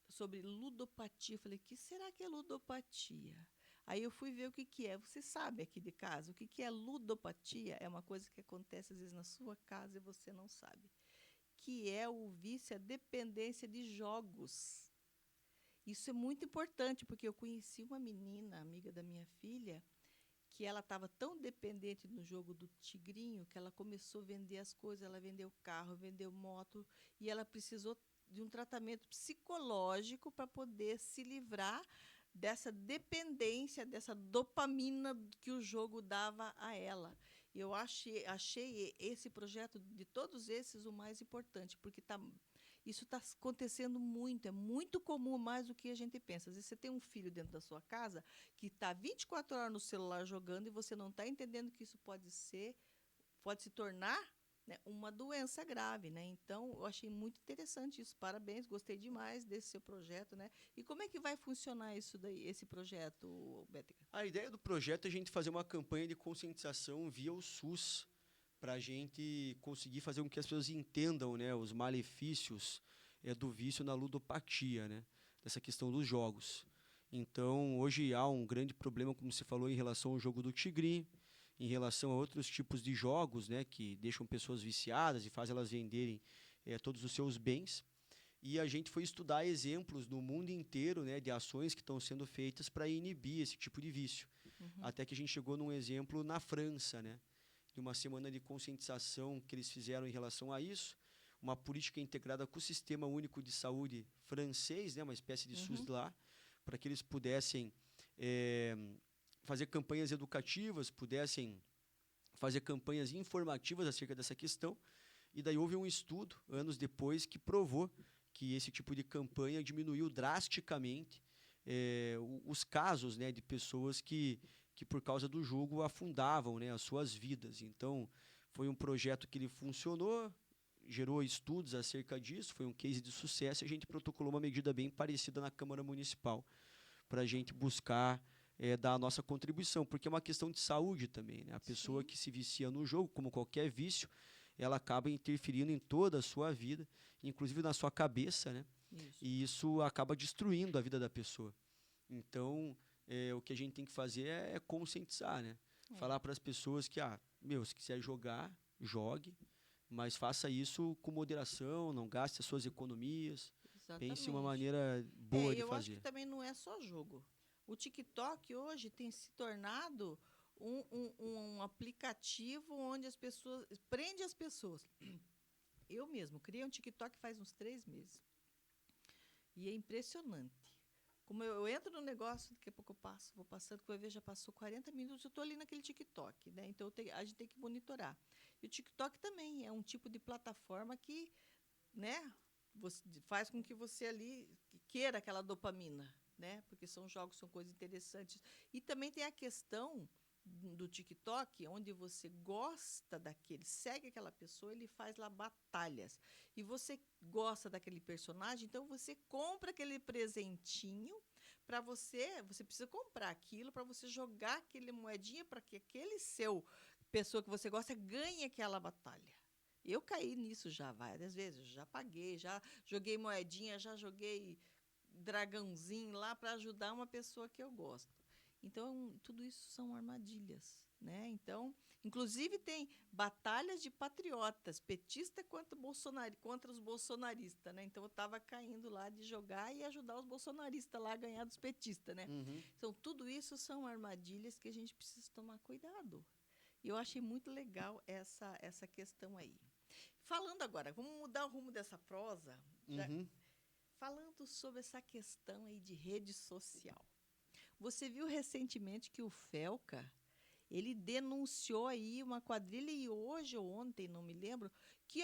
sobre ludopatia, eu falei, que será que é ludopatia? Aí eu fui ver o que, que é. Você sabe aqui de casa, o que, que é ludopatia? É uma coisa que acontece às vezes na sua casa e você não sabe. Que é o vício, a dependência de jogos. Isso é muito importante, porque eu conheci uma menina, amiga da minha filha, que ela estava tão dependente no jogo do tigrinho que ela começou a vender as coisas, ela vendeu carro, vendeu moto, e ela precisou de um tratamento psicológico para poder se livrar dessa dependência, dessa dopamina que o jogo dava a ela. Eu achei esse projeto, de todos esses, o mais importante, porque isso está acontecendo muito, é muito comum, mais do que a gente pensa. Às vezes você tem um filho dentro da sua casa que está 24 horas no celular jogando e você não está entendendo que isso pode se tornar, né, uma doença grave, né? Então, eu achei muito interessante isso. Parabéns, gostei demais desse seu projeto, né? E como é que vai funcionar isso daí, esse projeto, Bética? A ideia do projeto é a gente fazer uma campanha de conscientização via o SUS, para a gente conseguir fazer com que as pessoas entendam, né, os malefícios do vício na ludopatia, né, dessa questão dos jogos. Então, hoje há um grande problema, como você falou, em relação ao jogo do Tigre, em relação a outros tipos de jogos, né, que deixam pessoas viciadas e fazem elas venderem todos os seus bens. E a gente foi estudar exemplos no mundo inteiro, né, de ações que estão sendo feitas para inibir esse tipo de vício. Até que a gente chegou num exemplo na França, né, de uma semana de conscientização que eles fizeram em relação a isso, uma política integrada com o Sistema Único de Saúde francês, né, uma espécie de SUS lá, para que eles pudessem fazer campanhas educativas, pudessem fazer campanhas informativas acerca dessa questão. E daí houve um estudo, anos depois, que provou que esse tipo de campanha diminuiu drasticamente os casos, né, de pessoas que por causa do jogo afundavam, né, as suas vidas. Então, foi um projeto que ele funcionou, gerou estudos acerca disso, foi um case de sucesso e a gente protocolou uma medida bem parecida na Câmara Municipal para a gente buscar dar a nossa contribuição, porque é uma questão de saúde também, né? A pessoa que se vicia no jogo, como qualquer vício, ela acaba interferindo em toda a sua vida, inclusive na sua cabeça, né? E isso acaba destruindo a vida da pessoa. Então, o que a gente tem que fazer é conscientizar, né? Falar para as pessoas que, se quiser jogar, jogue, mas faça isso com moderação, não gaste as suas economias. Exatamente. Pense em uma maneira boa de eu fazer. acho que também não é só jogo. O TikTok hoje tem se tornado um aplicativo onde as pessoas prende as pessoas. Eu mesmo criei um TikTok faz uns 3 meses. E é impressionante. Como eu entro no negócio, daqui a pouco eu vou passando, que eu vejo, já passou 40 minutos, eu estou ali naquele TikTok, né? Então a gente tem que monitorar. E o TikTok também é um tipo de plataforma que, né, faz com que você ali queira aquela dopamina, né? Porque são jogos, são coisas interessantes. E também tem a questão do TikTok, onde você gosta daquele, segue aquela pessoa, ele faz lá batalhas. E você gosta daquele personagem, então você compra aquele presentinho para você precisa comprar aquilo para você jogar aquele moedinha para que aquele pessoa que você gosta ganhe aquela batalha. Eu caí nisso já várias vezes, já paguei, já joguei moedinha, já joguei dragãozinho lá para ajudar uma pessoa que eu gosto. Então, tudo isso são armadilhas, né? Então, inclusive tem batalhas de patriotas, petista contra os bolsonaristas, né? Então, eu estava caindo lá de jogar e ajudar os bolsonaristas lá a ganhar dos petistas, né? Então, tudo isso são armadilhas que a gente precisa tomar cuidado. E eu achei muito legal essa questão aí. Falando agora, vamos mudar o rumo dessa prosa, falando sobre essa questão aí de rede social. Você viu recentemente que o Felca, ele denunciou aí uma quadrilha, e hoje ou ontem, não me lembro, que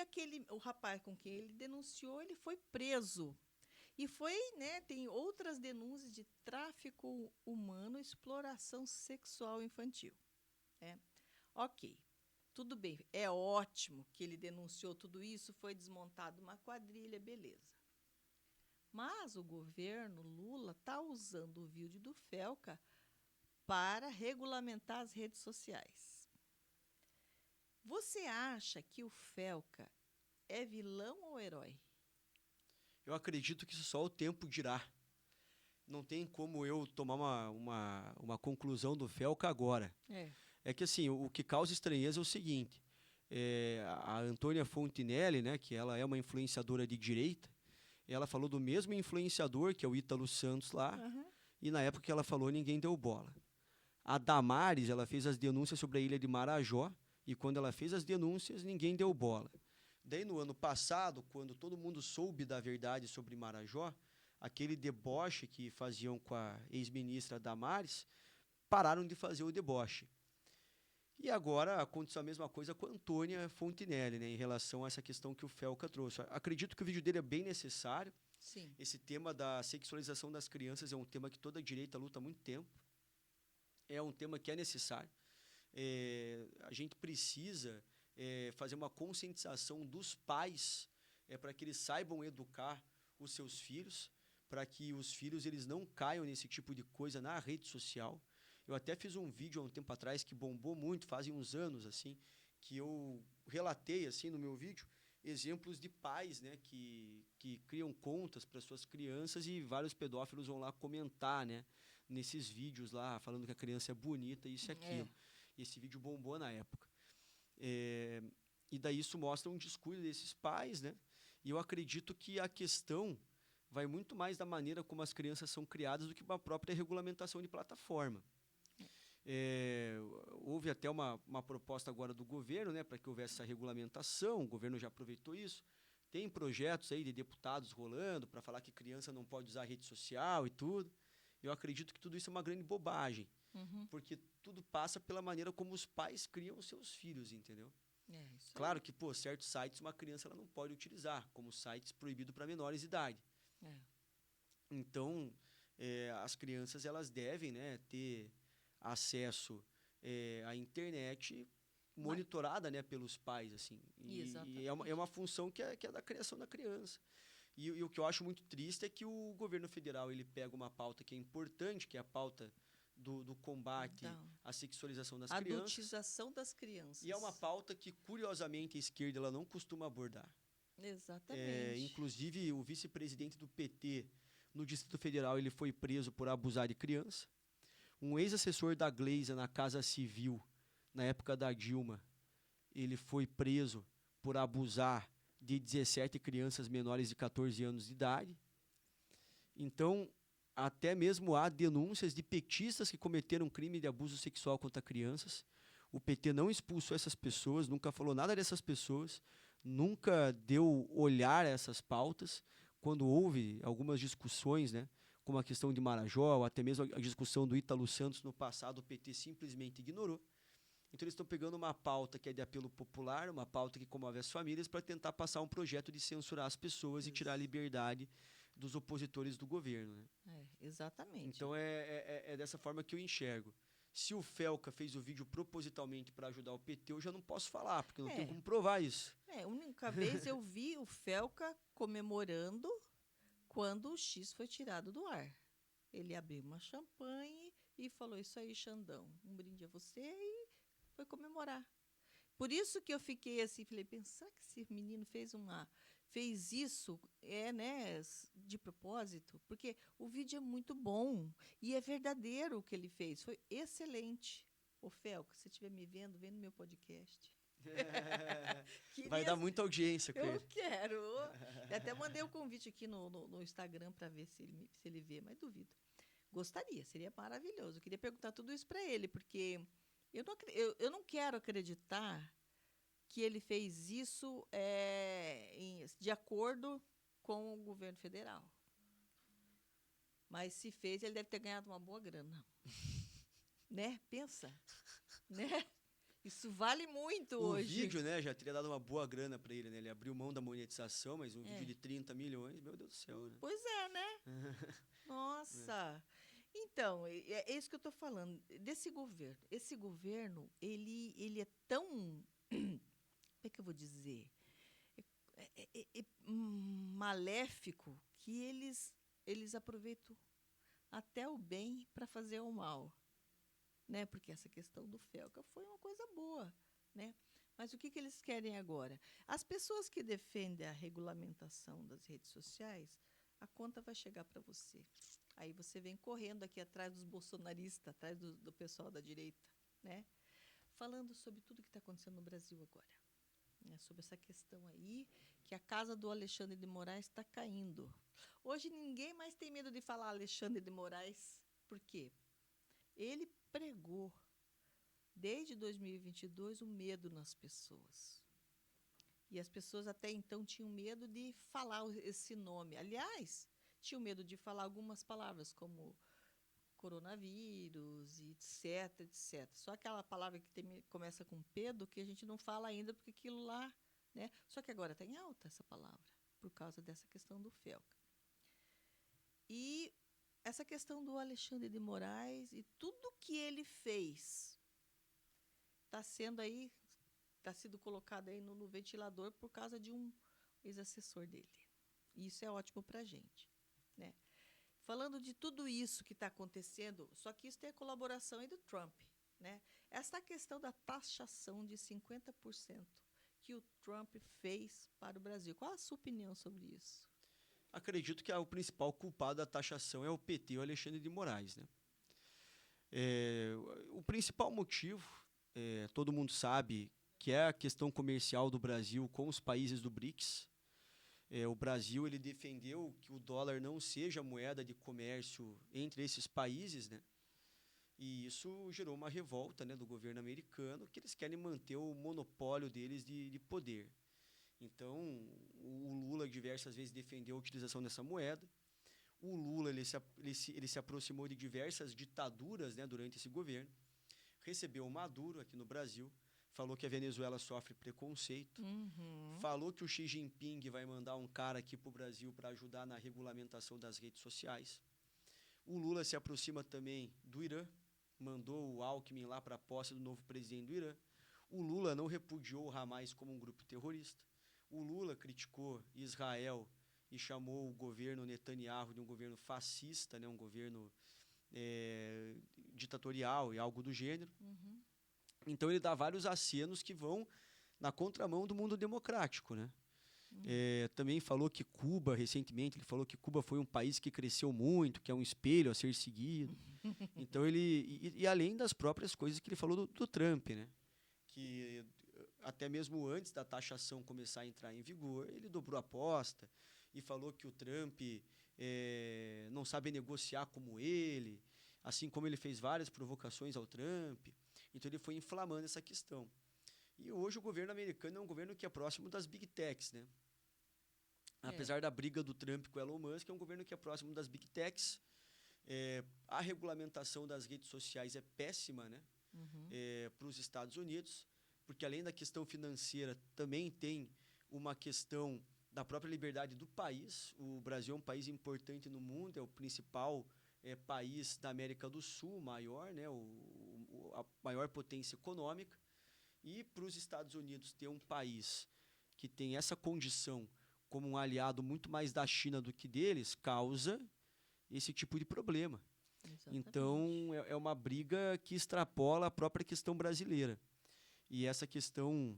o rapaz com quem ele denunciou, ele foi preso. E foi, né, tem outras denúncias de tráfico humano e exploração sexual infantil. Né? Ok, tudo bem, é ótimo que ele denunciou tudo isso, foi desmontada uma quadrilha, beleza. Mas o governo Lula está usando o vídeo do Felca para regulamentar as redes sociais. Você acha que o Felca é vilão ou herói? Eu acredito que isso só o tempo dirá. Não tem como eu tomar uma conclusão do Felca agora. É que assim, o que causa estranheza é o seguinte. A Antônia Fontinelli, né, que ela é uma influenciadora de direita, ela falou do mesmo influenciador, que é o Ítalo Santos lá, e na época que ela falou, ninguém deu bola. A Damares, ela fez as denúncias sobre a ilha de Marajó, e quando ela fez as denúncias, ninguém deu bola. Daí, no ano passado, quando todo mundo soube da verdade sobre Marajó, aquele deboche que faziam com a ex-ministra Damares, pararam de fazer o deboche. E agora aconteceu a mesma coisa com a Antônia Fontinelli, né, em relação a essa questão que o Felca trouxe. Acredito que o vídeo dele é bem necessário. Sim. Esse tema da sexualização das crianças é um tema que toda a direita luta há muito tempo. É um tema que é necessário. A gente precisa fazer uma conscientização dos pais para que eles saibam educar os seus filhos, para que os filhos eles não caiam nesse tipo de coisa na rede social. Eu até fiz um vídeo há um tempo atrás que bombou muito, fazem uns anos, assim, que eu relatei, assim, no meu vídeo, exemplos de pais, né, que que criam contas para suas crianças e vários pedófilos vão lá comentar, né, nesses vídeos lá, falando que a criança é bonita, isso e aquilo. E esse vídeo bombou na época. E daí isso mostra um descuido desses pais, né? E eu acredito que a questão vai muito mais da maneira como as crianças são criadas do que uma própria regulamentação de plataforma. Houve até uma proposta agora do governo, né, para que houvesse essa regulamentação, o governo já aproveitou isso. Tem projetos aí de deputados rolando para falar que criança não pode usar rede social e tudo. Eu acredito que tudo isso é uma grande bobagem, porque tudo passa pela maneira como os pais criam os seus filhos, entendeu? Claro que, certos sites uma criança ela não pode utilizar, como sites proibidos para menores de idade. Então, as crianças elas devem, né, ter acesso à internet monitorada, né, pelos pais, assim. E é uma função que é da criação da criança. E o que eu acho muito triste é que o governo federal ele pega uma pauta que é importante, que é a pauta do combate à sexualização das crianças. Adultização das crianças. E é uma pauta que, curiosamente, a esquerda ela não costuma abordar. Exatamente. Inclusive, o vice-presidente do PT no Distrito Federal ele foi preso por abusar de criança. Um ex-assessor da Gleisa na Casa Civil, na época da Dilma, ele foi preso por abusar de 17 crianças menores de 14 anos de idade. Então, até mesmo há denúncias de petistas que cometeram crime de abuso sexual contra crianças. O PT não expulsou essas pessoas, nunca falou nada dessas pessoas, nunca deu olhar a essas pautas. Quando houve algumas discussões, né, como a questão de Marajó, ou até mesmo a discussão do Ítalo Santos no passado, o PT simplesmente ignorou. Então eles estão pegando uma pauta que é de apelo popular, uma pauta que comove as famílias, para tentar passar um projeto de censurar as pessoas e tirar a liberdade dos opositores do governo. Né? Exatamente. Então é dessa forma que eu enxergo. Se o Felca fez o vídeo propositalmente para ajudar o PT, eu já não posso falar, porque eu não tenho como provar isso. A única vez eu vi o Felca comemorando quando o X foi tirado do ar. Ele abriu uma champanhe e falou: isso aí, Xandão, um brinde a você, e foi comemorar. Por isso que eu fiquei assim, falei, pensar que esse menino fez isso, né, de propósito, porque o vídeo é muito bom e é verdadeiro o que ele fez, foi excelente. Ô, Felca, se você estiver me vendo meu podcast. Vai dar muita audiência com ele. Eu quero. Eu até mandei um convite aqui no Instagram para ver se ele vê, mas duvido. Gostaria, seria maravilhoso. Eu queria perguntar tudo isso para ele, porque eu não quero acreditar que ele fez isso de acordo com o governo federal. Mas se fez, ele deve ter ganhado uma boa grana. Né? Pensa. Né? Isso vale muito hoje. O vídeo, né, já teria dado uma boa grana para ele, né? Ele abriu mão da monetização, mas um vídeo de 30 milhões, meu Deus do céu, né? Pois é, né? Nossa. Então, é isso que eu estou falando. Desse governo. Esse governo, ele é tão... Como é que eu vou dizer? Maléfico que eles aproveitam até o bem para fazer o mal. Né? Porque essa questão do Felca foi uma coisa boa. Né? Mas o que eles querem agora? As pessoas que defendem a regulamentação das redes sociais, a conta vai chegar para você. Aí você vem correndo aqui atrás dos bolsonaristas, atrás do pessoal da direita, né? Falando sobre tudo que está acontecendo no Brasil agora. Né? Sobre essa questão aí, que a casa do Alexandre de Moraes está caindo. Hoje ninguém mais tem medo de falar Alexandre de Moraes. Por quê? Ele pregou, desde 2022, o medo nas pessoas. E as pessoas até então tinham medo de falar esse nome. Aliás, tinham medo de falar algumas palavras, como coronavírus, etc, etc. Só aquela palavra que começa com Pedro, que a gente não fala ainda, porque aquilo lá... Né? Só que agora está em alta essa palavra, por causa dessa questão do Felca. E essa questão do Alexandre de Moraes e tudo que ele fez está sido colocado aí no ventilador por causa de um ex-assessor dele. E isso é ótimo para a gente. Né? Falando de tudo isso que está acontecendo, só que isso tem a colaboração aí do Trump. Né? Essa questão da taxação de 50% que o Trump fez para o Brasil. Qual a sua opinião sobre isso? Acredito que o principal culpado da taxação é o PT, o Alexandre de Moraes, né? O principal motivo, todo mundo sabe, que é a questão comercial do Brasil com os países do BRICS. O Brasil ele defendeu que o dólar não seja moeda de comércio entre esses países, né? E isso gerou uma revolta, né, do governo americano, que eles querem manter o monopólio deles de poder. Então, o Lula diversas vezes defendeu a utilização dessa moeda. O Lula ele se aproximou de diversas ditaduras, né, durante esse governo. Recebeu o Maduro aqui no Brasil, falou que a Venezuela sofre preconceito, falou que o Xi Jinping vai mandar um cara aqui para o Brasil para ajudar na regulamentação das redes sociais. O Lula se aproxima também do Irã, mandou o Alckmin lá para a posse do novo presidente do Irã. O Lula não repudiou o Hamas como um grupo terrorista. O Lula criticou Israel e chamou o governo Netanyahu de um governo fascista, né, um governo ditatorial e algo do gênero. Então ele dá vários acenos que vão na contramão do mundo democrático, né? Também falou que Cuba, recentemente, ele falou que Cuba foi um país que cresceu muito, que é um espelho a ser seguido. Então e além das próprias coisas que ele falou do Trump, né? Que até mesmo antes da taxação começar a entrar em vigor, ele dobrou a aposta e falou que o Trump não sabe negociar como ele, assim como ele fez várias provocações ao Trump. Então ele foi inflamando essa questão. E hoje o governo americano é um governo que é próximo das Big Techs, né? Apesar da briga do Trump com o Elon Musk, é um governo que é próximo das Big Techs. A regulamentação das redes sociais é péssima, né? Para os Estados Unidos, porque além da questão financeira, também tem uma questão da própria liberdade do país. O Brasil é um país importante no mundo, é o principal país da América do Sul, maior, né? A maior potência econômica. E para os Estados Unidos ter um país que tem essa condição como um aliado muito mais da China do que deles, causa esse tipo de problema. Exatamente. Então, é uma briga que extrapola a própria questão brasileira. E essa questão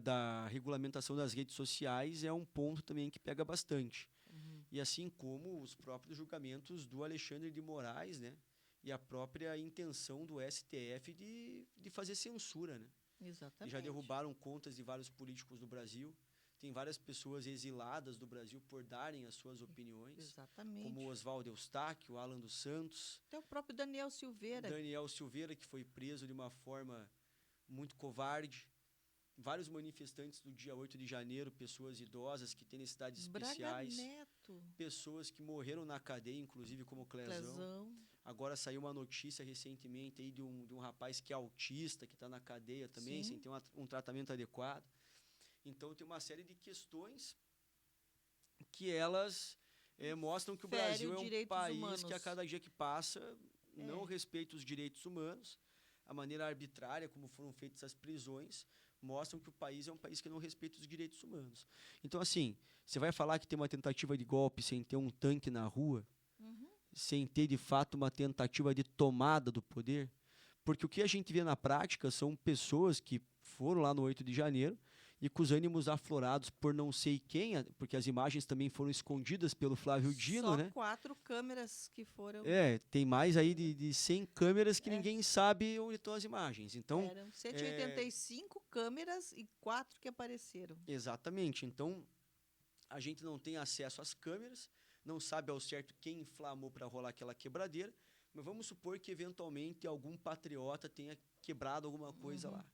da regulamentação das redes sociais é um ponto também que pega bastante. E assim como os próprios julgamentos do Alexandre de Moraes, né? E a própria intenção do STF de fazer censura, né? Exatamente. E já derrubaram contas de vários políticos do Brasil. Tem várias pessoas exiladas do Brasil por darem as suas opiniões. Exatamente. Como o Oswaldo Eustáquio, o Alan dos Santos. Até o próprio Daniel Silveira. Daniel Silveira, que foi preso de uma forma muito covarde. Vários manifestantes do dia 8 de janeiro, pessoas idosas que têm necessidades especiais. Braga Neto. Pessoas que morreram na cadeia, inclusive como Clezão. Agora saiu uma notícia recentemente aí de um rapaz que é autista, que está na cadeia também, sem ter um tratamento adequado. Então, tem uma série de questões que elas mostram que o Brasil é um país que, a cada dia que passa, não respeita os direitos humanos. A maneira arbitrária como foram feitas as prisões mostram que o país é um país que não respeita os direitos humanos. Então, assim, você vai falar que tem uma tentativa de golpe sem ter um tanque na rua, sem ter, de fato, uma tentativa de tomada do poder? Porque o que a gente vê na prática são pessoas que foram lá no 8 de janeiro e com os ânimos aflorados por não sei quem, porque as imagens também foram escondidas pelo Flávio Dino, né? Só 4 câmeras que foram... tem mais aí de 100 câmeras que ninguém sabe onde estão as imagens. Então, eram 185 câmeras e 4 que apareceram. Exatamente. Então, a gente não tem acesso às câmeras, não sabe ao certo quem inflamou para rolar aquela quebradeira, mas vamos supor que, eventualmente, algum patriota tenha quebrado alguma coisa lá.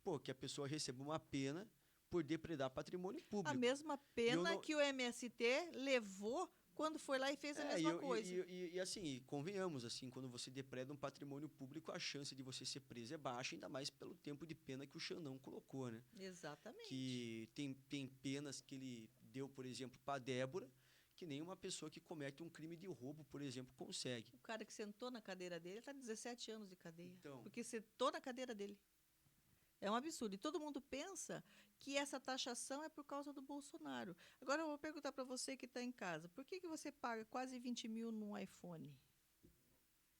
Pô, que a pessoa receba uma pena por depredar patrimônio público. A mesma pena que o MST levou quando foi lá e fez a mesma coisa. E assim, convenhamos, assim, quando você depreda um patrimônio público, a chance de você ser preso é baixa, ainda mais pelo tempo de pena que o Xandão colocou, né? Exatamente. Que tem penas que ele deu, por exemplo, para Débora, que nenhuma pessoa que comete um crime de roubo, por exemplo, consegue. O cara que sentou na cadeira dele está 17 anos de cadeia. Então, porque sentou na cadeira dele. É um absurdo. E todo mundo pensa que essa taxação é por causa do Bolsonaro. Agora eu vou perguntar para você que está em casa. Por que você paga quase 20 mil num iPhone?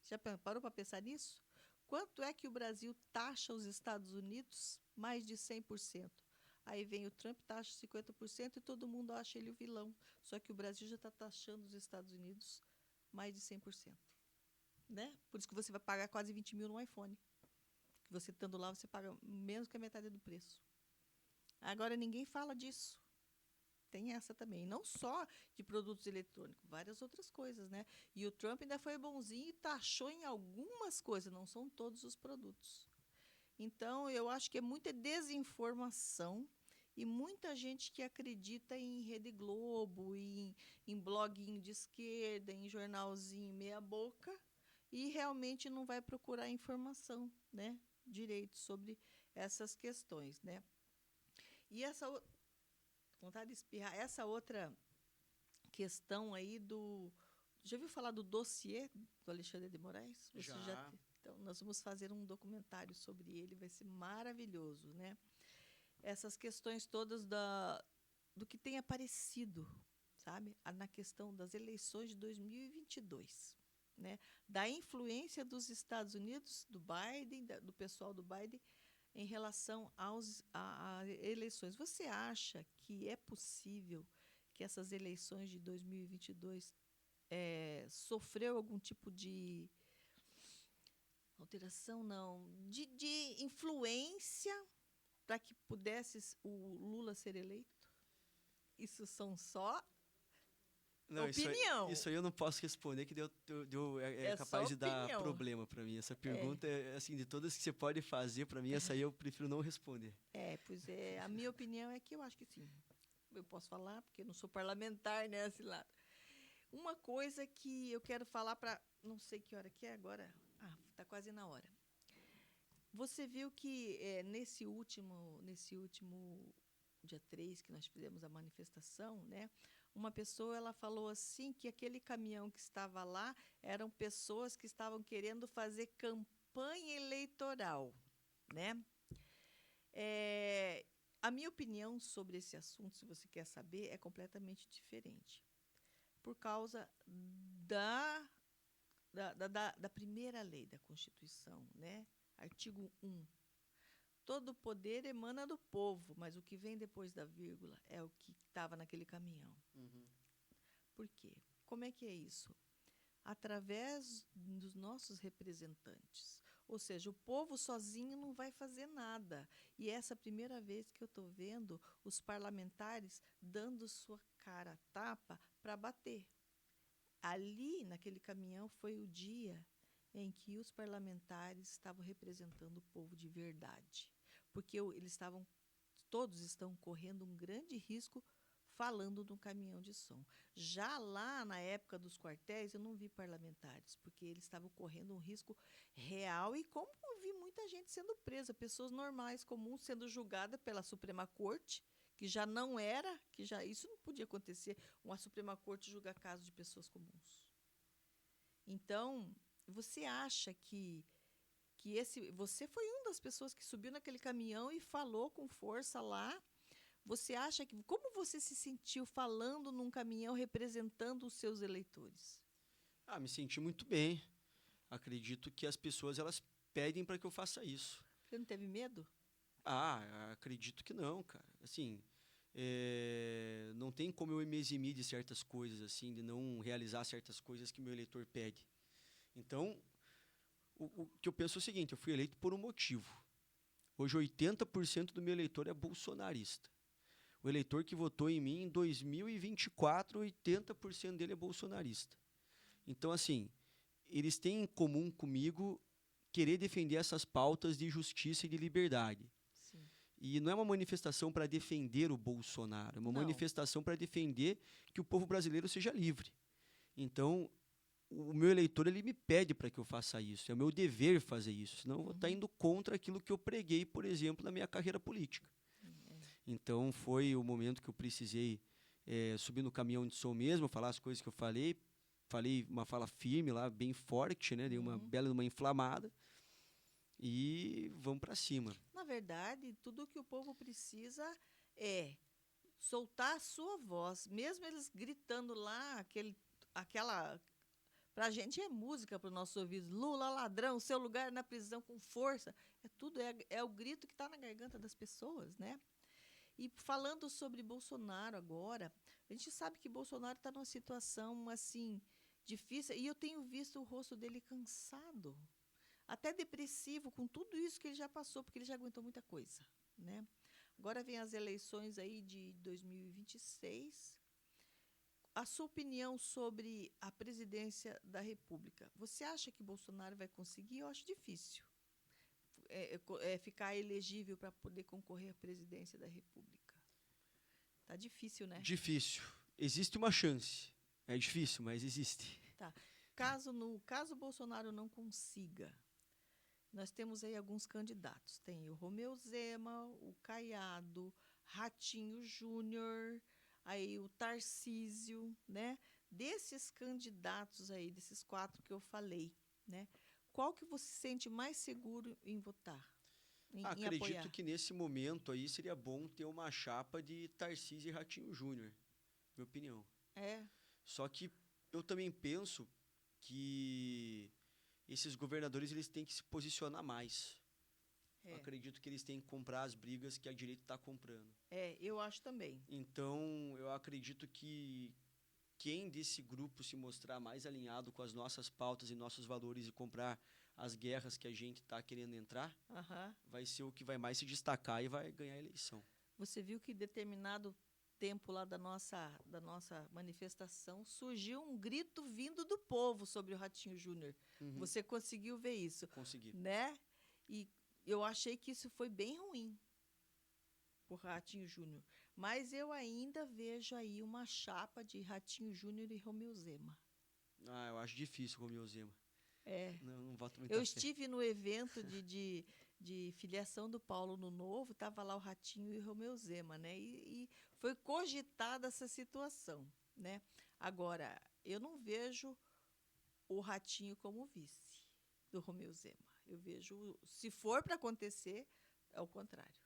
Já parou para pensar nisso? Quanto é que o Brasil taxa os Estados Unidos? Mais de 100%. Aí vem o Trump, taxa 50% e todo mundo acha ele o vilão. Só que o Brasil já está taxando os Estados Unidos mais de 100%. Né? Por isso que você vai pagar quase 20 mil no iPhone. Que você estando lá, você paga menos que a metade do preço. Agora, ninguém fala disso. Tem essa também. Não só de produtos eletrônicos, várias outras coisas, né? E o Trump ainda foi bonzinho e taxou em algumas coisas, não são todos os produtos. Então, eu acho que é muita desinformação e muita gente que acredita em Rede Globo, em bloguinho de esquerda, em jornalzinho meia-boca, e realmente não vai procurar informação, né, direito sobre essas questões, né? E vontade de espirrar, essa outra questão aí do... Já ouviu falar do dossiê do Alexandre de Moraes? Você Já. Então, nós vamos fazer um documentário sobre ele, vai ser maravilhoso, né? Essas questões todas do que tem aparecido, sabe? Na questão das eleições de 2022, né? Da influência dos Estados Unidos, do Biden, do pessoal do Biden, em relação a eleições. Você acha que é possível que essas eleições de 2022 sofreu algum tipo de alteração, não, de influência para que pudesse o Lula ser eleito? Isso são só Não, opinião. isso aí eu não posso responder, que é Só capaz de dar opinião. problema para mim. Essa pergunta, assim, de todas que você pode fazer para mim, essa aí eu prefiro não responder. Pois é. A minha opinião é que eu acho que sim. Eu posso falar, porque eu não sou parlamentar, né, esse lado. Uma coisa que eu quero falar para... Não sei que hora que é agora. Está quase na hora. Você viu que nesse último dia 3, que nós fizemos a manifestação, né? Uma pessoa ela falou assim que aquele caminhão que estava lá eram pessoas que estavam querendo fazer campanha eleitoral, né? A minha opinião sobre esse assunto, se você quer saber, é completamente diferente. Por causa da primeira lei da Constituição, né? Artigo 1. Todo poder emana do povo, mas o que vem depois da vírgula é o que estava naquele caminhão. Uhum. Por quê? Como é que é isso? Através dos nossos representantes. Ou seja, o povo sozinho não vai fazer nada. E essa é a primeira vez que eu estou vendo os parlamentares dando sua cara a tapa para bater. Ali, naquele caminhão, foi o dia em que os parlamentares estavam representando o povo de verdade. Porque todos estão correndo um grande risco falando de um caminhão de som. Já lá, na época dos quartéis, eu não vi parlamentares, porque eles estavam correndo um risco real e como eu vi muita gente sendo presa, pessoas normais, comuns, sendo julgadas pela Suprema Corte, que já não era, isso não podia acontecer, uma Suprema Corte julgar casos de pessoas comuns. Então, você acha que você foi uma das pessoas que subiu naquele caminhão e falou com força lá? Você acha que... Como você se sentiu falando num caminhão representando os seus eleitores? Me senti muito bem. Acredito que as pessoas elas pedem para que eu faça isso. Você não teve medo? Acredito que não, cara. Assim, não tem como eu me eximir de certas coisas, assim, de não realizar certas coisas que meu eleitor pede. Então, o que eu penso é o seguinte: eu fui eleito por um motivo. Hoje, 80% do meu eleitor é bolsonarista. O eleitor que votou em mim em 2024, 80% dele é bolsonarista. Então, assim, eles têm em comum comigo querer defender essas pautas de justiça e de liberdade. Sim. E não é uma manifestação para defender o Bolsonaro, é uma manifestação para defender que o povo brasileiro seja livre. Então, o meu eleitor ele me pede para que eu faça isso. É o meu dever fazer isso, senão eu vou estar indo contra aquilo que eu preguei, por exemplo, na minha carreira política. Então, foi o momento que eu precisei subir no caminhão de som mesmo, falar as coisas que eu falei. Falei uma fala firme lá, bem forte, né? Dei uma bela uma inflamada. E vamos para cima. Na verdade, tudo que o povo precisa é soltar a sua voz. Mesmo eles gritando lá, aquela... Para a gente é música para os nossos ouvidos. Lula, ladrão, seu lugar na prisão com força. É tudo, é o grito que está na garganta das pessoas, né? E falando sobre Bolsonaro agora, a gente sabe que Bolsonaro está numa situação assim difícil e eu tenho visto o rosto dele cansado, até depressivo com tudo isso que ele já passou, porque ele já aguentou muita coisa, né? Agora vem as eleições aí de 2026. A sua opinião sobre a presidência da República? Você acha que Bolsonaro vai conseguir? Eu acho difícil ficar elegível para poder concorrer à presidência da República. Tá difícil, né? Difícil. Existe uma chance. É difícil, mas existe. Tá. Caso Bolsonaro não consiga, nós temos aí alguns candidatos. Tem o Romeu Zema, o Caiado, Ratinho Júnior, aí o Tarcísio, né? Desses candidatos aí, desses 4 que eu falei, né? Qual que você se sente mais seguro em votar, em Acredito apoiar? que nesse momento aí seria bom ter uma chapa de Tarcísio e Ratinho Júnior, minha opinião. É, Só que eu também penso que esses governadores eles têm que se posicionar mais. Eu é, acredito que eles têm que comprar as brigas que a direita está comprando. eu acho também. Então, eu acredito que quem desse grupo se mostrar mais alinhado com as nossas pautas e nossos valores e comprar as guerras que a gente está querendo entrar, Aham. vai ser o que vai mais se destacar e vai ganhar a eleição. Você viu que determinado tempo lá da nossa manifestação surgiu um grito vindo do povo sobre o Ratinho Júnior. Uhum. Você conseguiu ver isso, Conseguir. né? E eu achei que isso foi bem ruim por Ratinho Júnior. Mas eu ainda vejo aí uma chapa de Ratinho Júnior e Romeu Zema. Eu acho difícil o Romeu Zema. É. Não voto muita Eu fé. estive no evento de filiação do Paulo no Novo, estava lá o Ratinho e o Romeu Zema, né? E foi cogitada essa situação, né? Agora, eu não vejo o Ratinho como vice do Romeu Zema. Eu vejo, se for para acontecer, é o contrário,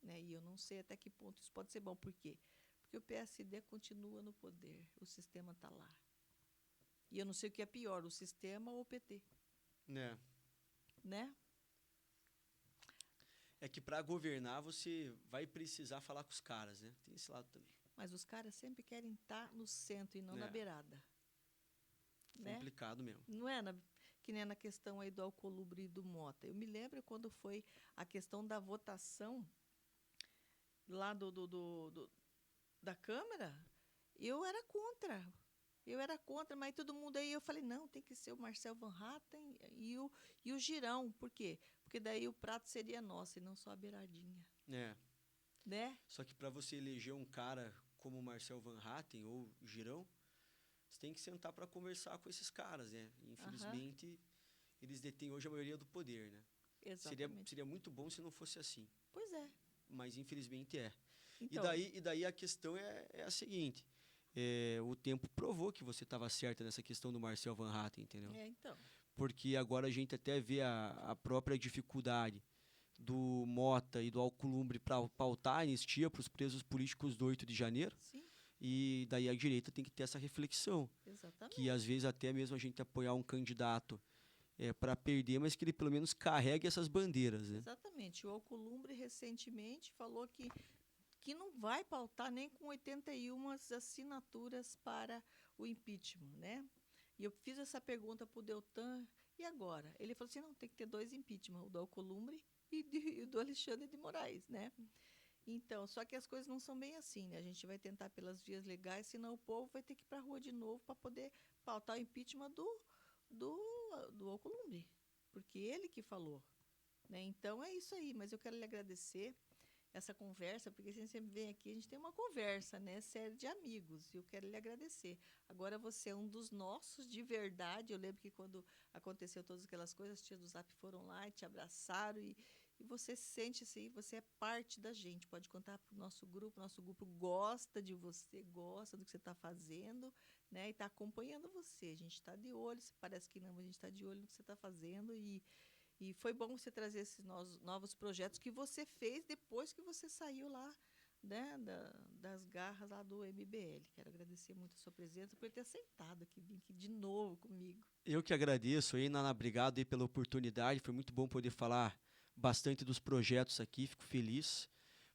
né? E eu não sei até que ponto isso pode ser bom. Por quê? Porque o PSD continua no poder, o sistema está lá. E eu não sei o que é pior, o sistema ou o PT, Né? né? É que para governar você vai precisar falar com os caras, né? Tem esse lado também. Mas os caras sempre querem estar no centro e não na É. beirada, né? Complicado mesmo. Não é que nem na questão aí do Alcolumbre e do Mota. Eu me lembro quando foi a questão da votação lá da Câmara, eu era contra. Eu era contra, mas todo mundo aí, eu falei, não, tem que ser o Marcel Van Hatten e o Girão. Por quê? Porque daí o prato seria nosso e não só a beiradinha, É. né? Só que para você eleger um cara como o Marcel Van Hatten ou o Girão, você tem que sentar para conversar com esses caras, né? Infelizmente, eles detêm hoje a maioria do poder, né? Exatamente. Seria muito bom se não fosse assim, Pois é. mas infelizmente é. Então, E daí a questão é a seguinte, o tempo provou que você estava certa nessa questão do Marcel Van Hatten, entendeu? então. Porque agora a gente até vê a própria dificuldade do Mota e do Alcolumbre para pautar a anistia para os presos políticos do 8 de janeiro. Sim, E daí a direita tem que ter essa reflexão, exatamente. que às vezes até mesmo a gente apoiar um candidato para perder, mas que ele pelo menos carregue essas bandeiras, né? Exatamente. O Alcolumbre recentemente falou que não vai pautar nem com 81 assinaturas para o impeachment, né? E eu fiz essa pergunta para o Deltan, e agora? Ele falou assim, não, tem que ter 2 impeachment, o do Alcolumbre e o do Alexandre de Moraes, né? Então, só que as coisas não são bem assim, né? A gente vai tentar pelas vias legais, senão o povo vai ter que ir para a rua de novo para poder pautar o impeachment do Alcolumbre, porque ele que falou, né? Então, é isso aí, mas eu quero lhe agradecer essa conversa, porque a gente sempre vem aqui, a gente tem uma conversa, né, série de amigos, e eu quero lhe agradecer. Agora você é um dos nossos de verdade. Eu lembro que quando aconteceu todas aquelas coisas, as tias do Zap foram lá e te abraçaram, e você se sente assim, você é parte da gente. Pode contar para o nosso grupo gosta de você, gosta do que você está fazendo, né, e está acompanhando você. A gente está de olho, parece que não, mas a gente está de olho no que você está fazendo, e foi bom você trazer esses novos projetos que você fez depois que você saiu lá, né, das garras lá do MBL. Quero agradecer muito a sua presença, por ter aceitado vir aqui de novo comigo. Eu que agradeço aí, Nana, obrigado aí pela oportunidade, foi muito bom poder falar bastante dos projetos aqui, fico feliz.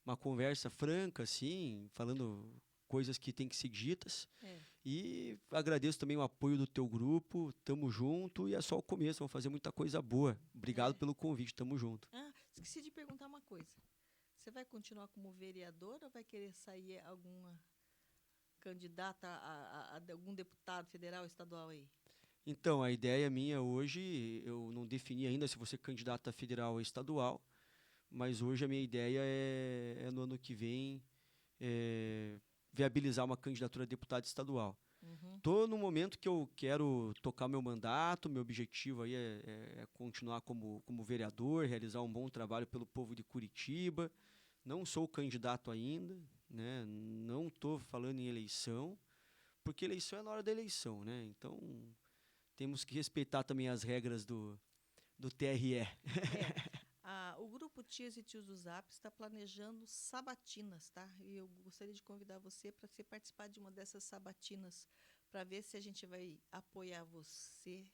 uma conversa franca, assim, falando coisas que têm que ser ditas. É. E agradeço também o apoio do teu grupo. Tamo junto e é só o começo. Vamos fazer muita coisa boa. Obrigado pelo convite. Tamo junto. Ah, esqueci de perguntar uma coisa. Você vai continuar como vereador ou vai querer sair alguma candidata a algum deputado federal ou estadual aí? Então, a ideia minha hoje, eu não defini ainda se vou ser candidato a federal ou estadual, mas hoje a minha ideia é no ano que vem viabilizar uma candidatura a deputado estadual. Uhum. Estou no momento que eu quero tocar meu mandato, meu objetivo aí é continuar como vereador, realizar um bom trabalho pelo povo de Curitiba. Não sou candidato ainda, né? Não estou falando em eleição, porque eleição é na hora da eleição, né? Então, temos que respeitar também as regras do TRE. É. O grupo Tias e Tios do Zap está planejando sabatinas, tá? E eu gostaria de convidar você para você participar de uma dessas sabatinas, para ver se a gente vai apoiar você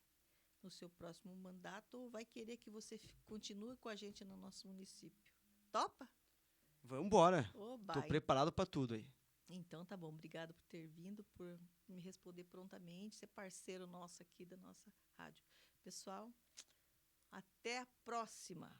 no seu próximo mandato ou vai querer que você continue com a gente no nosso município. Topa? Vamos embora. Oba! Estou preparado para tudo aí. Então tá bom, obrigado por ter vindo, por me responder prontamente, ser parceiro nosso aqui da nossa rádio. Pessoal, até a próxima!